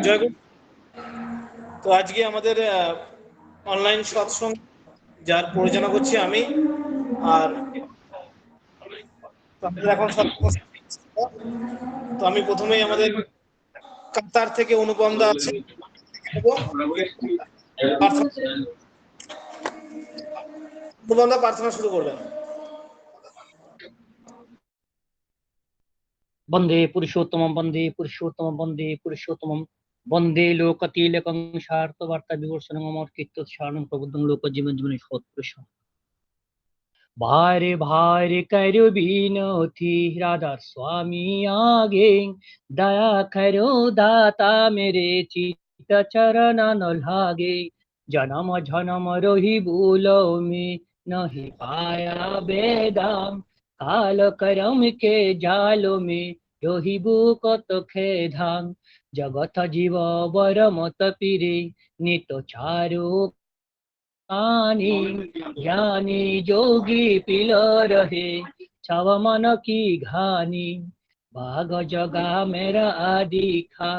জয়গুরু। তো আজকে আমাদের অনলাইন সৎসঙ্গ যার পরিচালনা করছি আমি। আর আপনাদের এখন তো আমি প্রথমেই আমাদের কাতার থেকে অনুপম দা আছে, অনুপম দা প্রার্থনা শুরু করবেন। वंदे पुरुषोत्तमं वंदे पुरुषोत्तमं वंदे पुरुषोत्तमं वंदे लोकतिलकं शार्तवार्ता विवर्षणं अमर्कितोत्साहनं प्रबुद्धं लोकजीवन जीवने सत्पुरुष भारे भारे करो बीनोथी राधा स्वामी आगे दया करो दाता मेरे चित चरण न लागे जन्म जन्म रोहि बोलो में नहीं पाया बेदाम काल करम के जालो में রহিবু কত খেধাং জগত জীব বর মত পীরে নিত চারু কানি জ্ঞানী যোগী পিল রহে छव मन की घानी भाग जगा मेरा आदि खा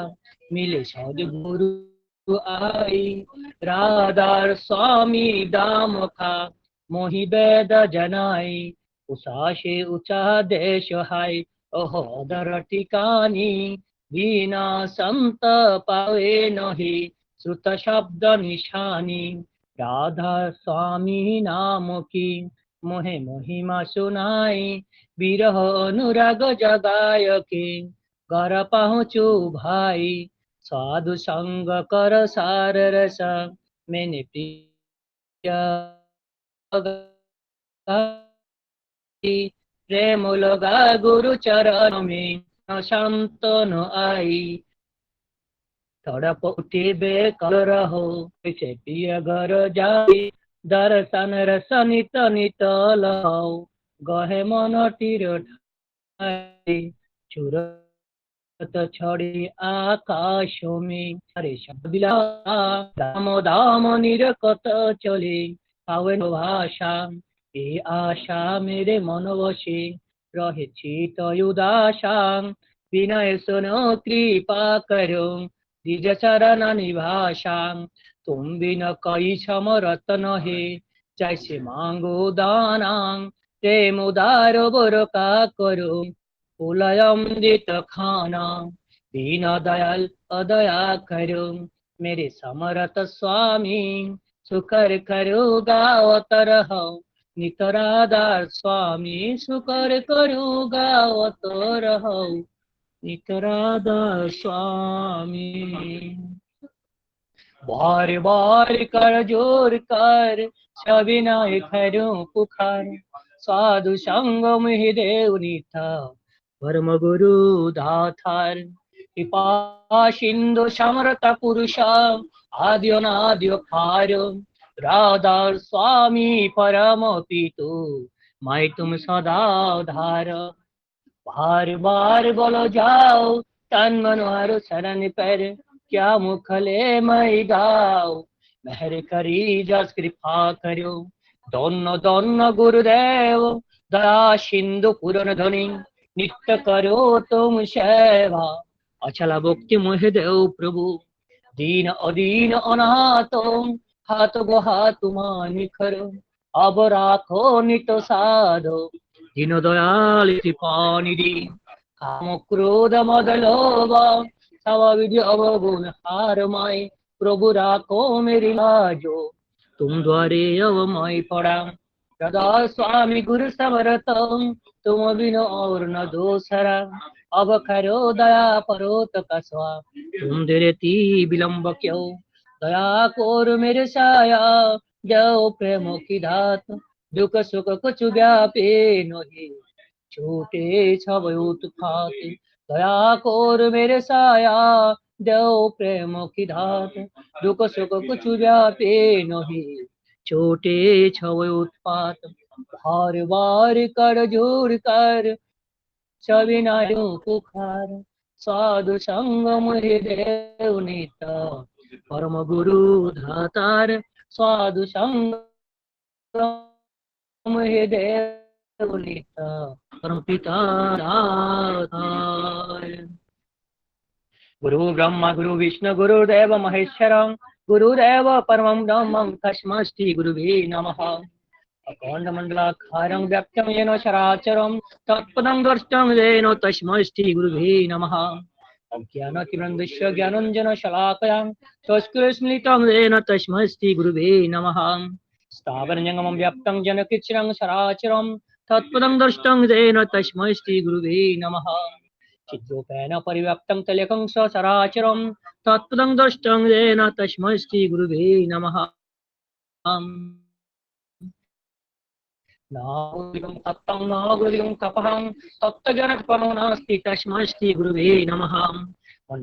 मिले सदगुरु आई राधार स्वामी दाम खा मोहि वेद जनाई उषा से ऊंचा देश हाय अहोदर ठिकानी बिना संत पावे नहीं श्रुत शब्द निशानी राधा स्वामी नाम की मोहे महिमा सुनाई विरह अनुराग जगाय के घर पहुँचू भाई साधु संग कर सार रस मैंने प्रिय प्रेम लगा गुरु चरण में शांत न आई तड़प उठे कल रहो ऐसे पिय घर जाई दर्शन रस नित नित लहो गहे मन टीर चुरत छड़ी आकाश में हरे शब्द दाम दाम निरकत चले पावन भाषा ए आशा मेरे मन बसे रहे चित उदासा विनय सुनो कृपा करो निज चरण निभाषा तुम बिन कई समरत नहे जैसे मांगो दाना प्रेम उदार बर का करो उलयमृत खाना दीन दयाल अदया करो मेरे समरथ स्वामी सुकर करो गावत रहो नितरादार स्वामी सुकर करो गावत रहो नितरादार स्वामी बार बार कर जोर कर सविनय करो पुकार साधु संग में देव नीता परम गुरु दातार कृपा सिंधु समर्थ पुरुष आद्य अनाद्य पार राधा स्वामी परम पितु मैं तुम सदा धार बार बार बोलो जाओ तन मनोहर शरण पर क्या मुखले मैं गाओ मेहर करी जस कृपा करो दोनों दोनों गुरुदेव दया सिंधु पूर्ण ध्वनि नित्य करो तुम सेवा अचला भक्ति मोह देव प्रभु दीन अदीन अनाथ हाथ गो हाथ मान करो अब राखो नित साधो दीन दयाल कृपानिधि काम क्रोध मद लोभ सब विधि अवगुण हार माय प्रभु राखो मेरी लाजो तुम द्वारे अवमय पड़ा सदा स्वामी गुरु समरत तुम बिन और न दोसरा अब करो दया परोत कसवा तुम देती विलंब क्यों दया कोर मेरे साया जाओ प्रेम की धात दुख सुख कुछ व्यापे नहीं छूटे सब उत्पात दया कोर मेरे साया देव प्रेम की धात दुख सुख कुछ व्यापे नहीं छोटे छव उत्पात बार बार कर जोर कर सविनायो पुकार साधु संग मुहि देव नीता परम गुरु धातार साधु संग मुहि देव नीता परम पिता दातार गुरु ब्रह्मा गुरु विष्णु गुरुदेव महेश्वरं गुरुदेव परमं ब्रह्मं तस्मै श्री गुरुवे नमः। अखण्डमण्डलाकारं व्याप्तं येन चराचरं तत्पदं दृष्टं येन तस्मै श्री गुरुवे नमः। अज्ञानतिमिरन्दस्य ज्ञानाञ्जनशलाकयां चक्षुरुन्मीलितं येन तस्मै श्री गुरुवे नमः। स्थावरजङ्गमं व्याप्तं येन कृच्छ्रं चराचरं तत्पदं दृष्टं येन तस्मै श्री गुरुवे नमः। चिद्रूपेण परिव्याप्तं तलेकं सचराचरं तत्पदं दृष्टं येन तस्मै श्री गुरुवे नमः। नागुरुदिगं तप्तं नागुरुदिगं तपहं तप्तज्ञानपरमो नास्ति तस्मै श्री गुरुवे नमः।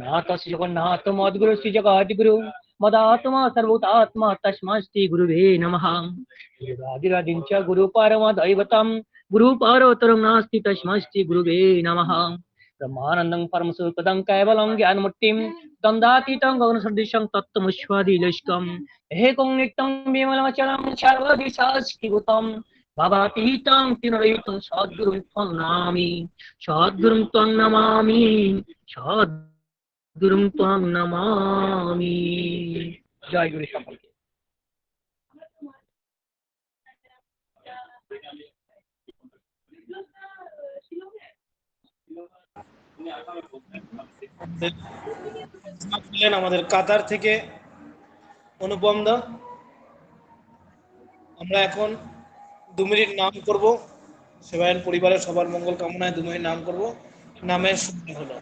नाथ श्री जगन्नाथ मद्गुरु श्री जगद्गुरु मदात्मा सर्वभूतात्मा तस्मै श्री गुरुवे नमः। गुरुरादिरादिं च गुरुपरमदैवतं गुरुपरोत्तरं नास्ति तस्मै श्री गुरुवे नमः। ब्रह्मानन्दं परमसुखदं कैवलं ज्ञानमूर्तिं द्वन्द्वातीतं गगनसदृशं तत्त्वमस्यादिलक्ष्यम् एकं नित्यं विमलमचलं सर्वदिशास्थिभूतं भवातीतं तिनरहितं सद्गुरुं त्वं नमामि सद्गुरुं त्वं नमामि सद्गुरुं त्वं नमामि। জয় গুরু সকলকে। আমাদের কাতার থেকে অনুপম দা, আমরা এখন 2 মিনিট নাম করব, সেবায়ন পরিবারের সবার মঙ্গল কামনায় 2 মিনিট নাম করব। নামের শুরু হলো।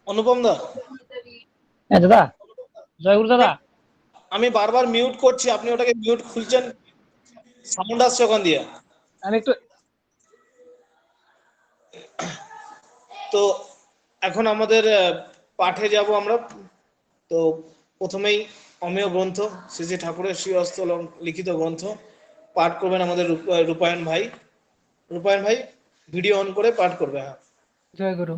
অনুপম দা, দাদা জয় গুরু দাদা। আমি বারবার মিউট করছি, আপনি ওটাকে মিউট খুলছেন, সাউন্ড আসছে ওখান দিয়ে। আমি একটু তো এখন আমাদের পাঠে যাব আমরা। তো প্রথমেই অমেয় গ্রন্থ শ্রী শ্রী ঠাকুরের শ্রীহস্ত লিখিত গ্রন্থ পাঠ করবেন আমাদের রূপায়ণ ভাই। রূপায়ণ ভাই ভিডিও অন করে পাঠ করবে। হ্যাঁ। জয় গুরু।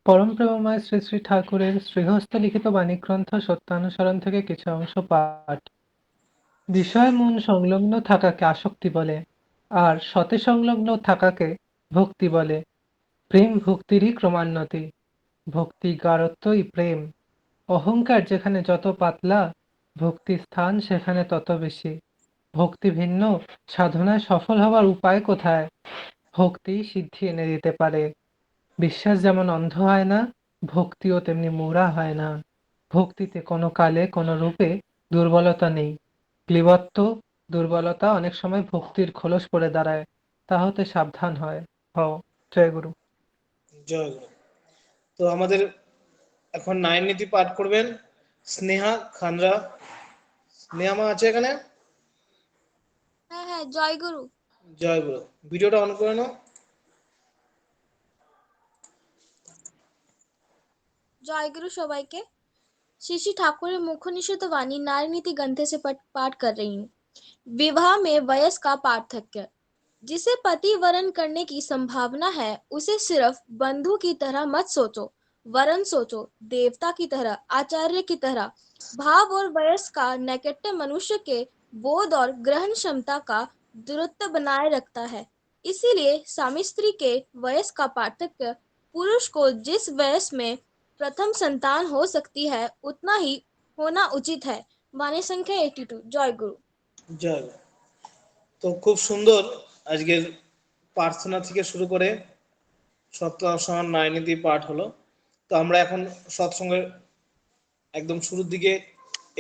পরম প্রেমময় শ্রী শ্রী ঠাকুরের শ্রীহস্ত লিখিত বাণী গ্রন্থ সত্যানুসরণ থেকে কিছু অংশ পাঠ। বিষয় মন সংলগ্ন থাকাকে আসক্তি বলে, আর সতে সংলগ্ন থাকাকে ভক্তি বলে। প্রেম ভক্তিরই ক্রমান্নতি, ভক্তি গাঢ়ত্বই প্রেম। অহংকার যেখানে যত পাতলা, ভক্তি স্থান সেখানে তত বেশি। ভক্তি ভিন্ন, সাধনায় সফল হওয়ার উপায় কোথায়? ভক্তি সিদ্ধি এনে দিতে পারে। বিশ্বাস যেমন অন্ধ হয় না, ভক্তিও তেমনি মূঢ়া হয় না। ভক্তিতে কোনো কালে কোনো রূপে দুর্বলতা নেই। ক্লীবত্ব, দুর্বলতা অনেক সময় ভক্তির খোলস পড়ে দাঁড়ায়, তা হতে সাবধান হয় হও। জয় গুরু। জয় গুরু। তো আমাদের এখন নাইন নীতি পাঠ করবেন স্নেহা খানরা। স্নেহা মা আছে এখানে? হ্যাঁ হ্যাঁ, জয় গুরু। জয় গুরু। ভিডিওটা অন করে নাও। জয় गुरु সবাইকে। श्री श्री ठाकुर मुख निषिद्ध वाणी नारी नीति ग्रंथ से पाठ कर रही हूँ। विवाह में वयस का पार्थक्य। जिसे पति वरण करने की संभावना है उसे सिर्फ बंधु की तरह मत सोचो, वरन सोचो देवता की तरह, आचार्य की तरह। भाव और वयस का नैकट्य मनुष्य के बोध और ग्रहण क्षमता का दूरत्व बनाए रखता है। इसीलिए स्वामी स्त्री के वयस का पार्थक्य पुरुष को जिस वयस में प्रथम संतान हो सकती है उतना ही होना उचित है। वाणी संख्या 82। जय गुरु। জয় গুরু। তো খুব সুন্দর আজকের প্রার্থনা থেকে শুরু করে সপ্তাহ নাইন নীতি পাঠ হলো। তো আমরা এখন সৎসঙ্গের একদম শুরুর দিকে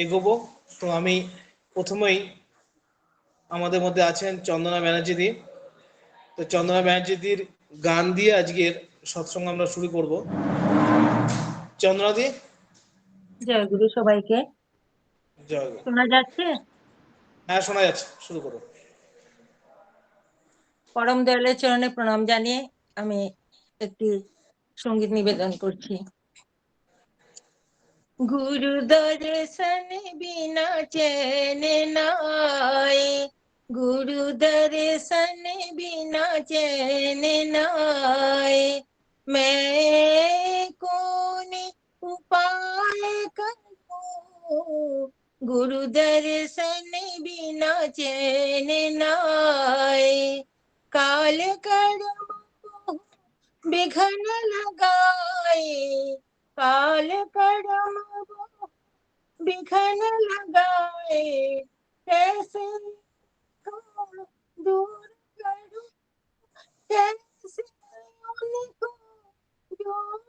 এগোবো। তো আমি প্রথমেই আমাদের মধ্যে আছেন চন্দনা ব্যানার্জিদি। তো চন্দনা ব্যানার্জিদির গান দিয়ে আজকের সৎসঙ্গ আমরা শুরু করব। চন্দনাদি। জয় গুরু সবাইকে। জয় গুরু। শোনা যাচ্ছে? হ্যাঁ শোনা যাচ্ছে, শুরু করো। পরম দয়ালের চরণে প্রণাম জানিয়ে আমি একটি সঙ্গীত নিবেদন করছি। গুরু দর্শন বিনা চैन नाए, गुरु दर्शन बिना चैन नाए। मैं कौन उपाय करूं, गुरु दर्शन बिना चैन नाए। काल कर्म विघन लगाए, काल कर्म विघन लगाए। कैसे को दूर करूं, कैसे उनको दूर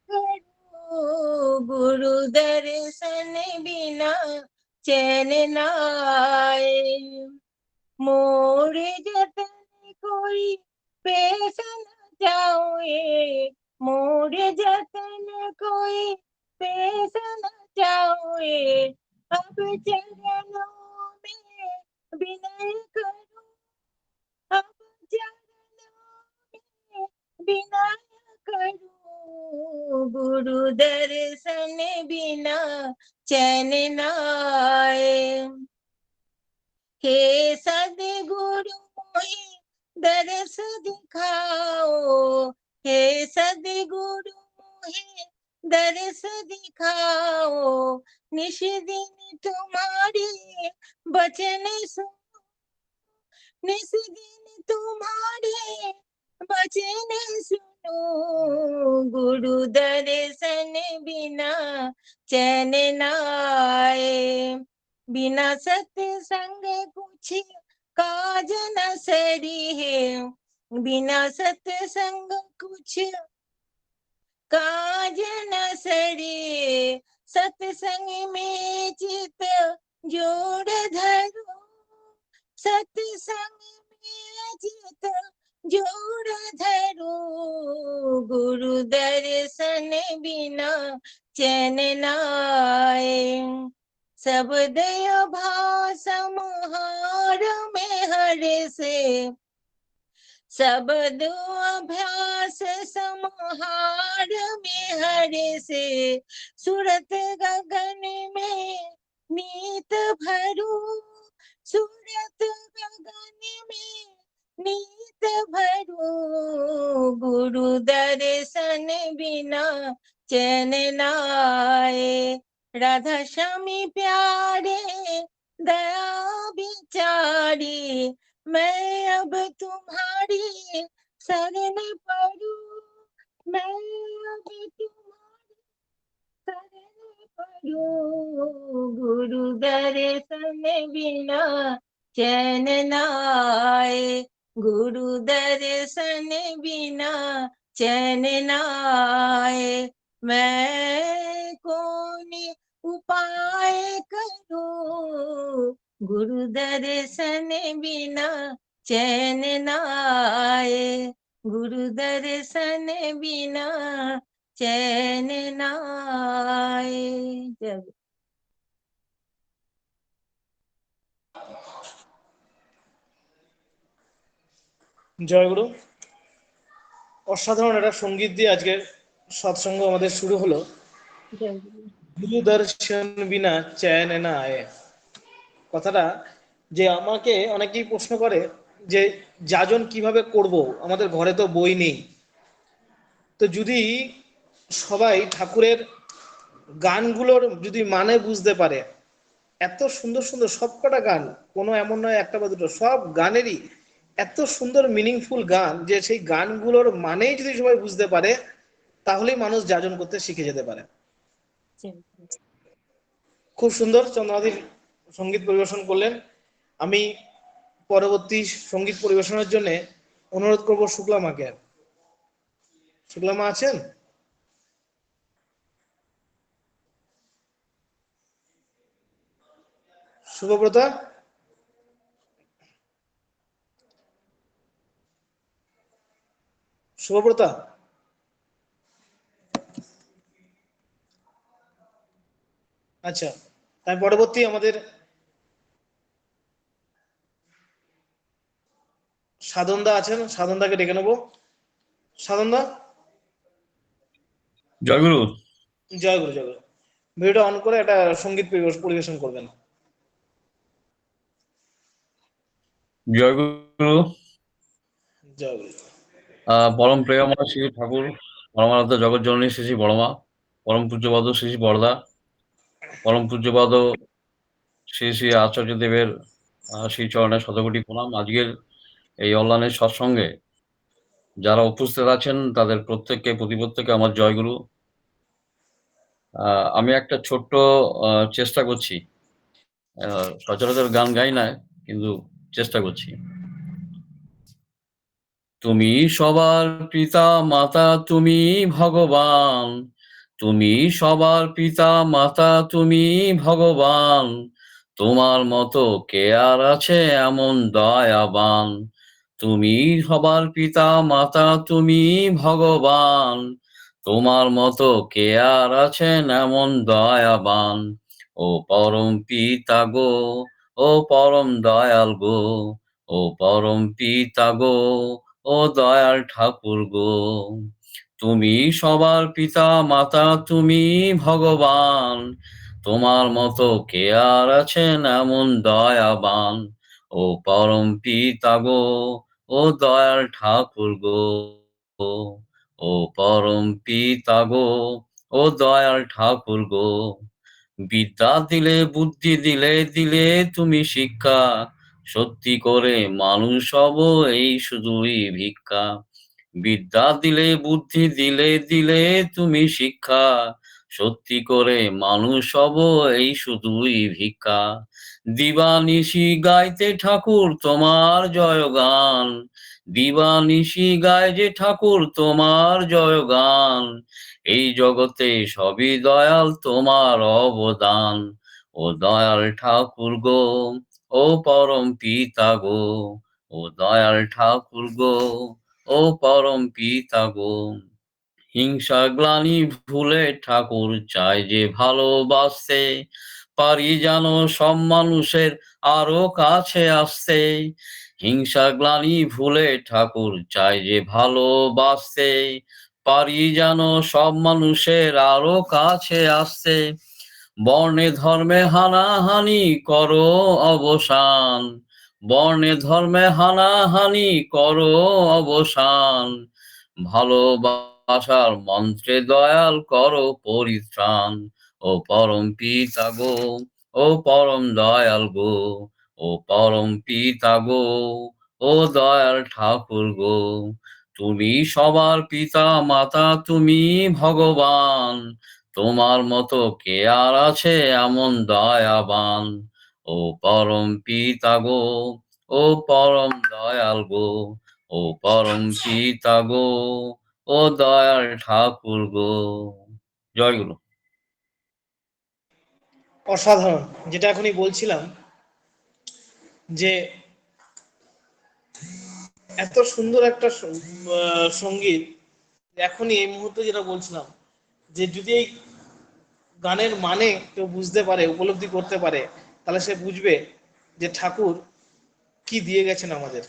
करूं। गुरु दर्शन बिना चैन नाए। मोरे जतन कोई पेश न जाए, मोरे जतन कोई पेश न जाए। अब चरणों में विनय करूं, अब चरणों में विनय करूं। गुरु दर्शन बिना चैन नाए। हे सद्गुरु मोहि दरस दिखाओ, हे सद्गुरु मोहि दरस दिखाओ। निश दिन तुम्हारी वचन सुनो, निश दिन तुम्हारी वचन सुनो। गुरु दर्शन बिना चैन नाए। बिना सत्संग कुछ काज न सरी है, बिना सत्संग कुछ काज न सरी। सत्संग में चित जोड़ धरो, सत्संग में चित जोड़ धरो। गुरु दर्शन बिना चैन नाए। शब्द भाषा मुहार में हर से, सब दो अभ्यास समाहार में हरे से सूरत गगन में नीत भरू, सूरत गगन में नीत भरू, गुरु दर्शन बिना चैन नाए, राधा श्यामी प्यारे दया बिचारी, मैं अब तुम्हारी शरण पड़ू, मैं अब तुम्हारी शरण पड़ू, गुरु दर्शन बिना चैन नाए, गुरु दर्शन बिना चैन नाए, मैं कौन उपाय करूं, गुरु दर्शन बिना चैन नाए, गुरु दर्शन बिना चैन नाए। जय गुरु। জয় গুরু। অসাধারণ একটা সঙ্গীত দিয়ে আজকের সৎসঙ্গ আমাদের শুরু হলো। जय गुरु। গুরু দর্শন বিনা চ্যান না আয়ে, কথাটা যে আমাকে অনেকেই প্রশ্ন করে যে যাজন কিভাবে করব, আমাদের ঘরে তো বই নেই। তো যদি সবাই ঠাকুরের গানগুলোর যদি মানে বুঝতে পারে, এত সুন্দর সুন্দর সবকটা গান, কোনো এমন নয় একটা বা দুটো, সব গানেরই এত সুন্দর মিনিংফুল গান, যে সেই গানগুলোর মানেই যদি সবাই বুঝতে পারে, তাহলেই মানুষ যাজন করতে শিখে যেতে পারে। जय गुरु। খুব সুন্দর চন্দ্রমাদির সঙ্গীত পরিবেশন করলেন। আমি পরবর্তী সঙ্গীত পরিবেশনের জন্য অনুরোধ করব শুক্লা মাকে। শুক্লা মা আছেন? শুভব্রতা? শুভব্রতা? আচ্ছা, তাই পরবর্তী আমাদের সাধনদা আছেন, সাধনদাকে ডেকে নেবো। সাধনদা? জয়গুরু। জয় গুরু, জয় গুরু। ভিডিওটা অন করে একটা সঙ্গীত পরিবেশন করবেন। জয়গুরু। জয় গুরু। পরম প্রেমময় শ্রী ঠাকুর, পরমারাধ্য জগৎজননী শ্রী শ্রী বড়মা, পরম পূজ্যপাদ শ্রী শ্রী বরদা, পরম পূজ্যপাদ শ্রী শ্রী আচার্যদেবের শ্রী চরণে শতকোটি প্রণাম। আজকের এই অনলাইনের সৎসঙ্গে যারা উপস্থিত আছেন তাদের প্রত্যেককে প্রত্যেককে আমার জয়গুরু। আমি একটা ছোট্ট চেষ্টা করছি, সচরাচর গান গাই না, কিন্তু চেষ্টা করছি। তুমি সবার পিতা মাতা, তুমি ভগবান, তুমি সবার পিতা মাতা, তুমি ভগবান, তোমার মতো কে আর আছে এমন দয়াবান। তুমি সবার পিতা মাতা, তুমি ভগবান, তোমার মতো কে আর আছেন এমন দয়াবান। ও পরম পিতা গো, ও পরম দয়াল গো, ও পরম পিতা গো, ও দয়াল ঠাকুর গো। তুমি সবার পিতা মাতা, তুমি ভগবান, তোমার মতো কে আর আছেন এমন দয়াবান। ও পরম পিতা গো, ও দয়াল ঠাকুর গো, ও পরম পিতা গো, ও দয়াল ঠাকুর গো। বিদ্যা দিলে, বুদ্ধি দিলে, দিলে তুমি শিক্ষা, সত্যি করে মানুষ হব এই শুধুই ভিক্ষা। বিদ্যা দিলে, বুদ্ধি দিলে, দিলে তুমি শিক্ষা, সত্যি করে মানুষ হব এই শুধুই ভিক্ষা। দিবানিশি গাইতে ঠাকুর তোমার জয়গান, দিবানিশি গায় যে ঠাকুর তোমার জয়গান। এই জগতে সবই দয়াল তোমার অবদান। ও দয়াল ঠাকুর গো, ও পরম পিতা গো, ও দয়াল ঠাকুর গো, ও পরম পিতা গো। হিংসা গ্লানি ভুলে ঠাকুর চাই যে ভালোবাসতে, পারি যেন সব মানুষের আরো কাছে আসতে। হিংসা গ্লানি ভুলে ঠাকুর চাই যে ভালোবাসতে, পারি যেন সব মানুষের আরো কাছে আসতে। বর্ণে ধর্মে হানাহানি করো অবসান, বর্ণে ধর্মে হানাহানি করো অবসান। ভালোবাসার মন্ত্রে দয়াল করো পরিত্রাণ। ও পরম পিতা গো, ও পরম দয়াল গো, ও পরম পিতা গো, ও দয়াল ঠাকুর গো। তুমি সবার পিতা মাতা, তুমি ভগবান, তোমার মতো কে আর আছে এমন দয়াবান। ও পরম পিতা গো, ও পরম দয়াল গো, ও পরম পিতা গো, ও দয়াল ঠাকুর গো। জয় গুরু। অসাধারণ। যেটা এখনই বলছিলাম যে এত সুন্দর একটা সঙ্গীত, এখনই এই মুহূর্তে যেটা বলছিলাম, যে যদি এই গানের মানে কেউ বুঝতে পারে, উপলব্ধি করতে পারে, তাহলে সে বুঝবে যে ঠাকুর কি দিয়ে গেছেন আমাদের,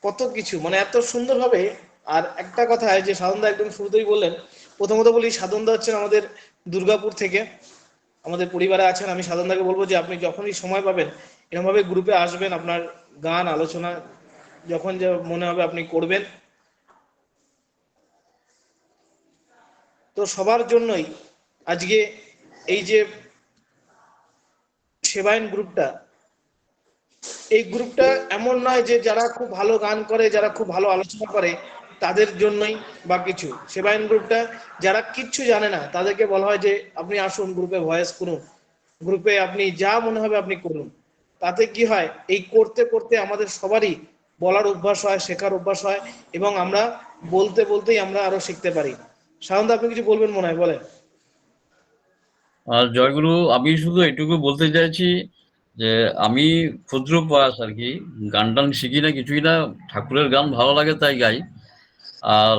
কত কিছু, মানে এত সুন্দরভাবে। আর একটা কথা যে সাধনদা একদম শুরুতেই বললেন, প্রথমত বলি সাধনদা হচ্ছেন আমাদের দুর্গাপুর থেকে, আমাদের পরিবারে আছেন। আমি সাধনদাকে বলবো যে আপনি যখনই সময় পাবেন এরকমভাবে গ্রুপে আসবেন, আপনার গান আলোচনা যখন যা মনে হবে আপনি করবেন। তো সবার জন্যই আজকে এই যে সেবায়ন গ্রুপটা, এই গ্রুপটা এমন নয় যে যারা খুব ভালো গান করে, যারা খুব ভালো আলোচনা করে তাদের জন্যই বা কিছু। সেবায়ন গ্রুপটা যারা কিচ্ছু জানে না তাদেরকে বলা হয় যে আপনি আসুন গ্রুপে ভয়েস করুন, গ্রুপে আপনি যা মনে হবে আপনি করুন। তাতে কি হয়, এই করতে করতে আমাদের সবারই বলার অভ্যাস হয়, শেখার অভ্যাস হয়, এবং আমরা বলতে বলতেই আমরা আরো শিখতে পারি। সায়ন্ত, আপনি কিছু বলবেন মনে হয়, বলেন। আর জয়গুরু, আমি শুধু এটুকু বলতে চাইছি যে আমি ক্ষুদ্র প্রয়াস আর কি, গান টান শিখি না, কিছুই না, ঠাকুরের গান ভালো লাগে তাই গাই। আর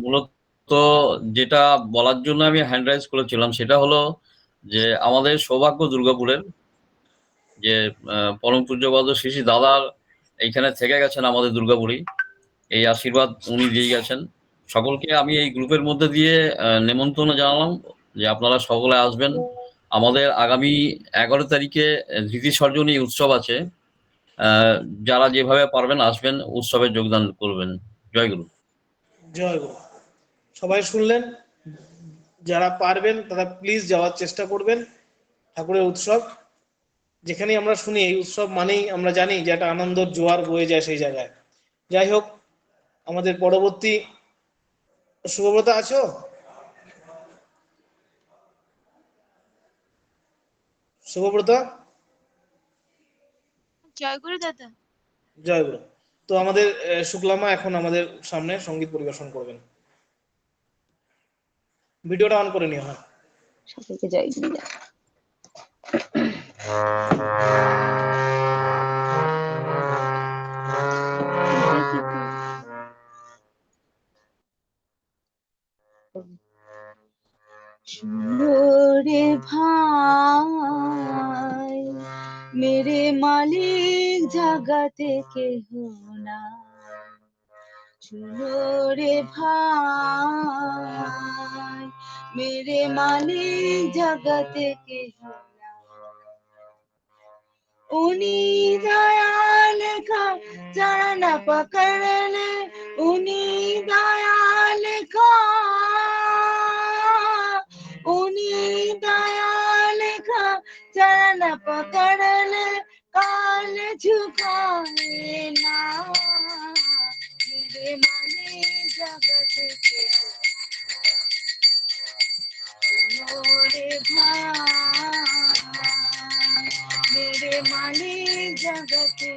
মূলত যেটা বলার জন্য আমি হ্যান্ড রাইজ করেছিলাম সেটা হলো যে আমাদের সৌভাগ্য দুর্গাপুরের যে পরম পূজ্যপাদ শ্রী শ্রী দাদার এইখানে থেকে গেছেন আমাদের দুর্গাপুরেই, এই আশীর্বাদ উনি দিয়ে গেছেন। সকলকে আমি এই গ্রুপের মধ্যে দিয়ে নেমন্তন্ন জানালাম যে আপনারা সকলে আসবেন। আমাদের আগামী 11 তারিখে ধৃতি সর্জনী উৎসব আছে। যারা যেভাবে পারবেন আসবেন, উৎসবে যোগদান করবেন। জয় গুরু। জয় গুরু। সবাই শুনলেন, যারা পারবেন তারা প্লিজ যাওয়ার চেষ্টা করবেন। ঠাকুরের উৎসব যেখানেই আমরা শুনি, এই উৎসব মানেই আমরা জানি যে একটা আনন্দের জোয়ার বয়ে যায় সেই জায়গায়। যাই হোক, আমাদের পরবর্তী শুভব্রত আছো? শুভব্রত, জয়গুরু দাদা। জয় গুরু। তো আমাদের শুক্লামা এখন আমাদের সামনে সঙ্গীত পরিবেশন করবেন। ভিডিওটা অন করে নিও। হ্যাঁ, সকলকে জয় গুরু। রে ভাই, মেরে মালিক জগতে কেহ না। শুনো রে ভাই, মেরে মালিক জগতে কেহ না। उन्हीं दयाल का चरण पकड़ ले, उन्हीं दयाल का, उन्हीं दयाल का चरण पकड़ ले, काल झुकाए ना। मेरे माने जगत के सुनो रे भाई, मेरे मालिक जगत की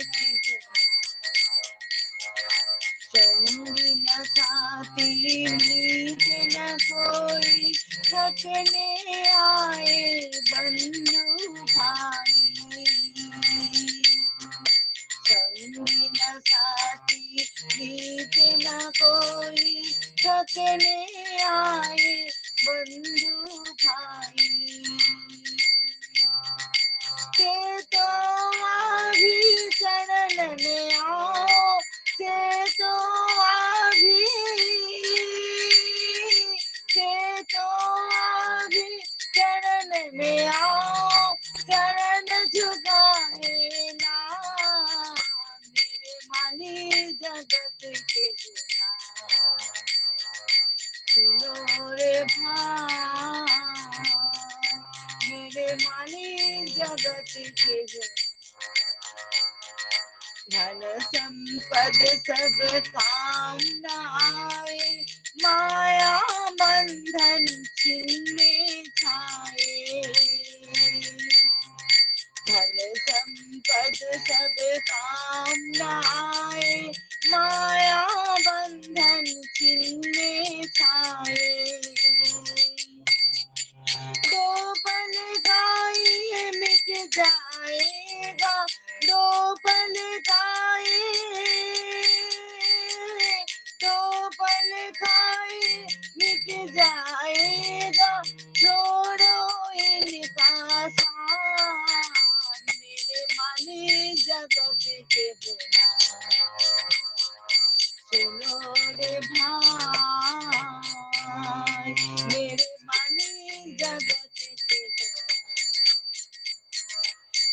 संगी न साथी मीत न कोई, रखने आए बंधु भाई। संगी न साथी मीत न कोई, रखने आए बंधु भाई। के तो आभी शरण मेरे मालिक जगत के जो धन संपद सब काम न आए, माया बंधन छिन्ने छाए। धन संपद सब काम न आए, माया बंधन छिन्ने छाए। दो पल गाए मिट जाएगा, दो पल गाए, दो पल गाए मिट जाएगा, छोड़ो इनका साथ। मेरे मालिक जगत के बुला, सुनो रे भाई, मेरे मालिक जगत के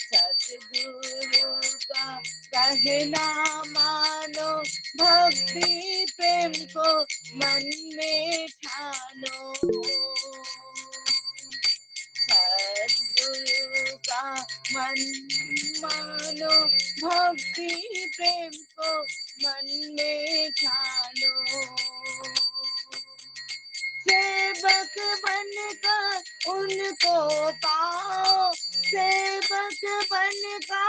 सतगुरु का कहना मानो, भक्ति प्रेम को मन में ठानो। सतगुरु का मन मानो, भक्ति प्रेम को मन में ठानो। सेवक बनकर उनको पाओ, सेवक बनकर,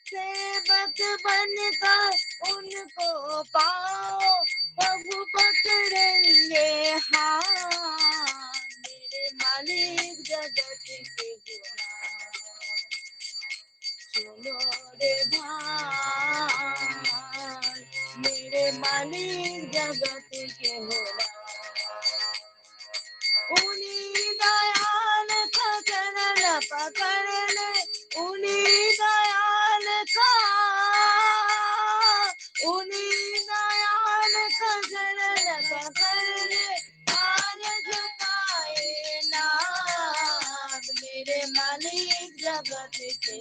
सेवक बनकर उनको पाओ, प्रभु पकड़ेंगे हाथ। मेरे मालिक जगत के गुलाम, सुनो रे भाई, मेरे मालिक जगत के होला। उन्हीं दयाल का चरण पकड़ ले, उन्हीं दयाल का, उन्हीं दयाल का चरण पकड़ ले, हाथ झुकाए नाथ। मेरे मालिक जगत के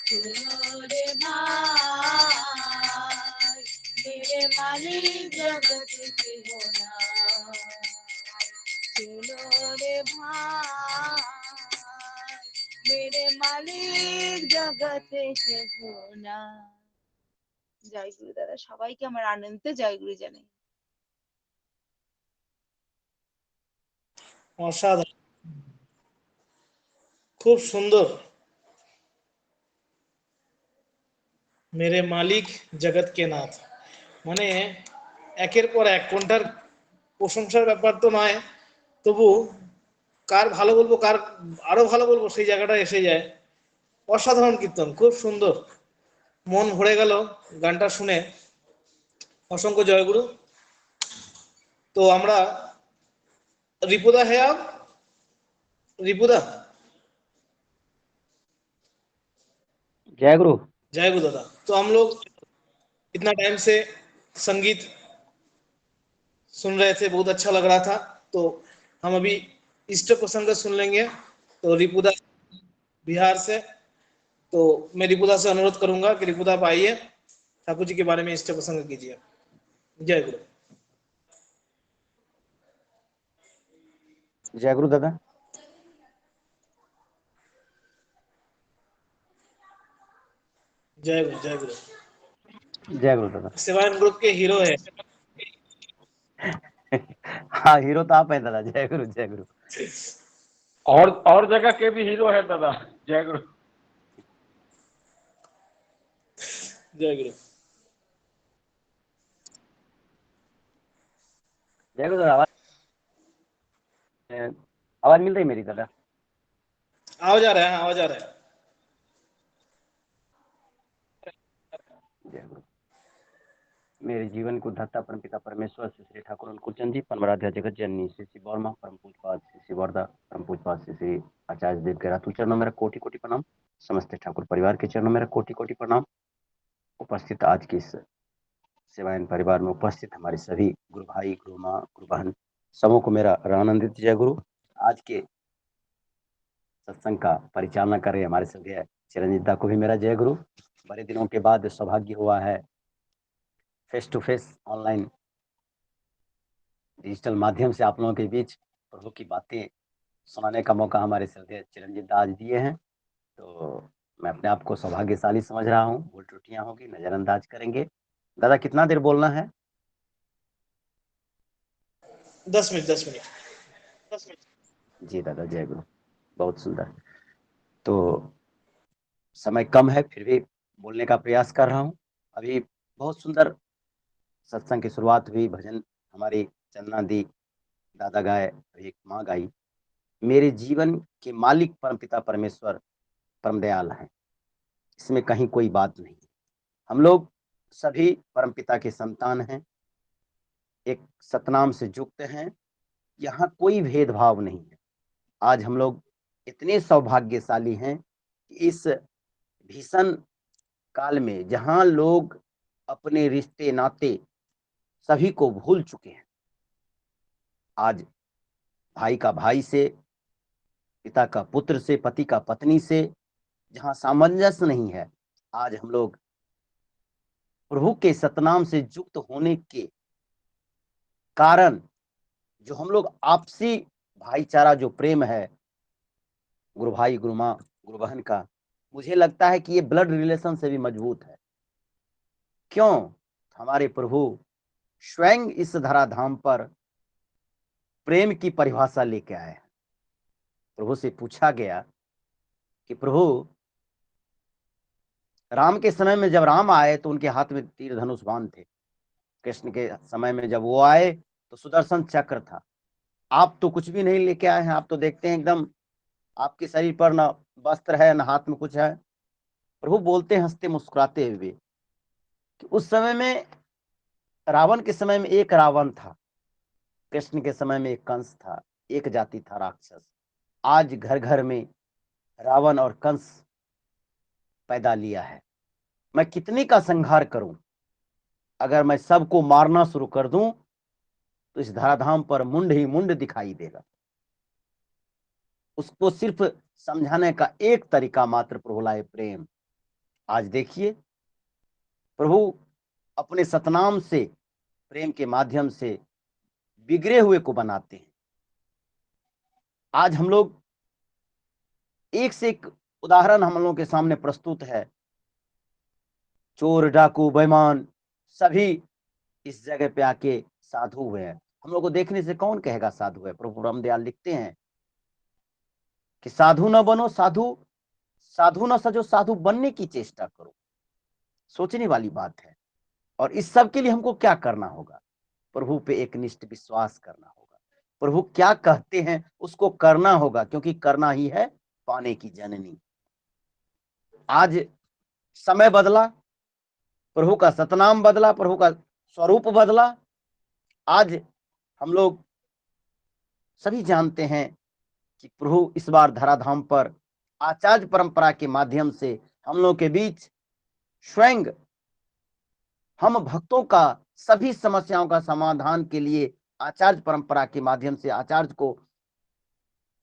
सुनो रे भाई, मेरे मालिक जगत के होना। सुनो रे भाई, मेरे मालिक जगत के होना। জয় গুরু দাদা, সবাইকে আমার আনন্দ জয় গুরু জানাই। অসাধারণ, খুব সুন্দর। মেরে মালিক জগৎ কে নাথ, মানে একের পর এক, কোনটার প্রশংসার ব্যাপার তো নয়, তবু কার ভালো বলবো, কার আরো ভালো বলবো, সেই জায়গাটা এসে যায়। অসাধারণ কীর্তন, খুব সুন্দর, মন ভরে গেল গানটা শুনে। অসংখ্য জয়গুরু। তো আমরা রিপুদা, है आप रिपुदा? जय गुरु। जय गुरु दादा। तो हम लोग इतना टाइम से संगीत सुन रहे थे, बहुत अच्छा लग रहा था। तो हम अभी इष्ट प्रसंग सुन लेंगे। तो रिपुदा बिहार से, तो मैं रिपुदा से अनुरोध करूंगा कि रिपुदा आप आइए, ठाकुर जी के बारे में इष्ट प्रसंग कीजिए। जय गुरु। जय गुरु दादा। जय गुरु, जय गुरु। जय गुरु दादा। सेवायन ग्रुप के हीरो है। हाँ, हीरो तो आप है दादा। जय गुरु, जय गुरु। और जगह के भी हीरो है दादा। जय गुरु। जय गुरु। जय गुरु दादा। आवाज मिल रही मेरी दादा? आवाज आ रहा है, आवाज आ रहा है। जय गुरु। मेरे जीवन को दाता परम पिता परमेश्वर श्री ठाकुर अनुकूल चंद जी, परमराध्या जगत जननी श्री श्री वर्मा, परम पूजपाद श्री श्री वर्धा, परम पूजपाद श्री श्री आचार्य देव के रातु चरणों मेरा कोटि कोटि प्रणाम। समस्त ठाकुर परिवार के चरणों मेरा कोटि कोटि प्रणाम। उपस्थित आज की इस सेवायन परिवार में उपस्थित हमारे सभी गुरु भाई, गुरु माँ, गुरु बहन, सबों को मेरा आनंदित जय गुरु। आज के सत्संग का परिचालना कर रहे हमारे सभी चिरंजीव दा को भी मेरा जय गुरु। बड़े दिनों के बाद सौभाग्य हुआ है face to face online digital माध्यम से आप लोगों के बीच प्रभु की बातें सुनाने का मौका हमारे श्रद्धेय चिरंजीव दादा आज दिए हैं। तो मैं अपने आप को सौभाग्यशाली समझ रहा हूँ। भूल त्रुटियां होगी नजरअंदाज करेंगे। दादा कितना देर बोलना है? 10 मिनट 10 मिनट। जी दादा, जय गुरु। बहुत सुंदर। तो समय कम है फिर भी बोलने का प्रयास कर रहा हूँ। अभी बहुत सुंदर सत्संग की शुरुआत हुई। भजन हमारी चंदना दी, दादा गाए, एक माँ गाई। मेरे जीवन के मालिक परमपिता परमेश्वर परम दयाल हैं, इसमें कहीं कोई बात नहीं। हम लोग सभी परमपिता के संतान हैं, एक सतनाम से युक्त हैं। यहाँ कोई भेदभाव नहीं है। आज हम लोग इतने सौभाग्यशाली हैं कि इस भीषण काल में जहां लोग अपने रिश्ते नाते सभी को भूल चुके हैं, आज भाई का भाई से, पिता का पुत्र से, पति का पत्नी से जहां सामंजस्य नहीं है, आज हम लोग प्रभु के सतनाम से युक्त होने के कारण जो हम लोग आपसी भाईचारा, जो प्रेम है गुरु भाई, गुरु माँ, गुरु बहन का, मुझे लगता है कि ये ब्लड रिलेशन से भी मजबूत है। क्यों? हमारे प्रभु स्वयं इस धराधाम पर प्रेम की परिभाषा लेके आए हैं। प्रभु से पूछा गया कि प्रभु, राम के समय में जब राम आए तो उनके हाथ में तीर धनुष बाण थे। कृष्ण के समय में जब वो आए तो सुदर्शन चक्र था। आप तो कुछ भी नहीं लेके आए हैं। आप तो देखते हैं एकदम आपके शरीर पर ना वस्त्र है, ना हाथ में कुछ है। प्रभु बोलते हंसते मुस्कुराते हुए कि उस समय में, रावण के समय में एक रावण था, कृष्ण के समय में एक कंस था, एक जाति था राक्षस। आज घर घर में रावण और कंस पैदा लिया है। मैं कितने का संहार करूं? अगर मैं सबको मारना शुरू कर दूं तो इस धराधाम पर मुंड ही मुंड दिखाई देगा। उसको सिर्फ समझाने का एक तरीका मात्र प्रभु लाए, प्रेम। आज देखिए प्रभु अपने सतनाम से, प्रेम के माध्यम से बिगड़े हुए को बनाते हैं। आज हम लोग एक से एक उदाहरण हम लोगों के सामने प्रस्तुत है। चोर, डाकू, बेईमान सभी इस जगह पे आके साधु हुए हैं। हम लोग को देखने से कौन कहेगा साधु है? प्रभु रामदयाल लिखते हैं कि साधु न बनो, साधु साधु न सजो, साधु बनने की चेष्टा करो। सोचने वाली बात है। और इस सब के लिए हमको क्या करना होगा? प्रभु पे एक निष्ठ विश्वास करना होगा। प्रभु क्या कहते हैं उसको करना होगा, क्योंकि करना ही है पाने की जननी। आज समय बदला, प्रभु का सतनाम बदला, प्रभु का स्वरूप बदला। आज हम लोग सभी जानते हैं कि प्रभु इस बार धराधाम पर आचार्य परंपरा के माध्यम से हम लोग के बीच स्वयं हम भक्तों का सभी समस्याओं का समाधान के लिए आचार्य परंपरा के माध्यम से आचार्य को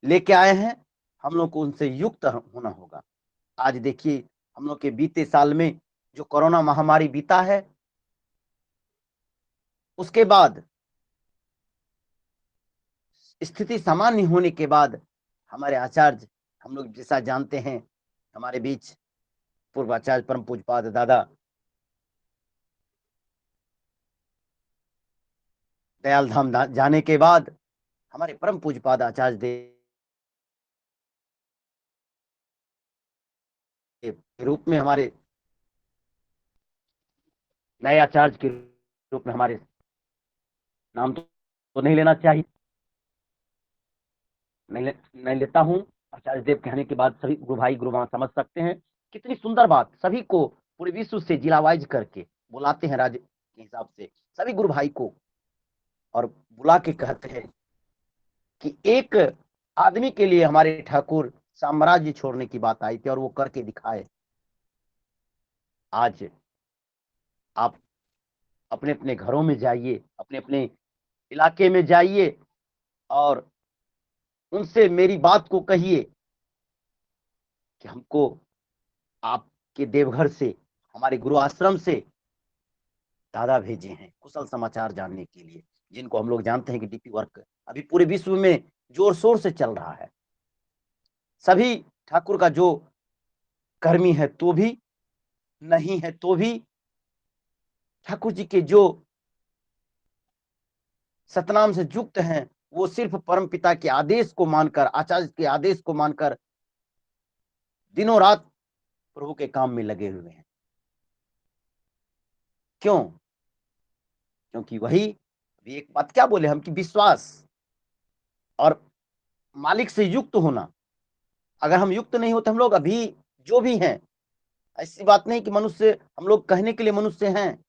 लेके आए हैं। हम लोग को उनसे युक्त होना होगा। आज देखिए हम लोग के बीते साल में जो कोरोना महामारी बीता है, उसके बाद स्थिति सामान्य होने के बाद हमारे आचार्य, हम लोग जैसा जानते हैं, हमारे बीच पूर्व आचार्य परम पूज्यपाद दादा दयाल धाम जाने के बाद हमारे परम पूज्यपाद आचार्य देव के रूप में, हमारे नए आचार्य के रूप में, हमारे नाम तो नहीं लेना चाहिए, नहीं लेता हूं। आचार्य देव कहने के बाद सभी गुरु भाई गुरु मां समझ सकते हैं। कितनी सुंदर बात, सभी को पूरे विश्व से जिला वाइज करके बुलाते हैं राज्य के हिसाब से सभी गुरु भाई को, और बुला के कहते हैं कि एक आदमी के लिए हमारे ठाकुर साम्राज्य छोड़ने की बात आई थी और वो करके दिखाए। आज आप अपने अपने घरों में जाइए, अपने अपने इलाके में जाइए और उनसे मेरी बात को कहिए कि हमको आपके देवघर से, हमारे गुरु आश्रम से दादा भेजे हैं कुशल समाचार जानने के लिए, जिनको हम लोग जानते हैं कि डीपी वर्क अभी पूरे विश्व में जोर शोर से चल रहा है। सभी ठाकुर का जो कर्मी है तो भी, नहीं है तो भी, ठाकुर जी के जो सतनाम से युक्त हैं, वो सिर्फ परम पिता के आदेश को मानकर, आचार्य के आदेश को मानकर दिनों रात प्रभु के काम में लगे हुए हैं। क्यों? क्योंकि वही अभी एक बात क्या बोले हम कि विश्वास और मालिक से युक्त होना। अगर हम युक्त नहीं होते, हम लोग अभी जो भी हैं, ऐसी बात नहीं कि मनुष्य, हम लोग कहने के लिए मनुष्य हैं,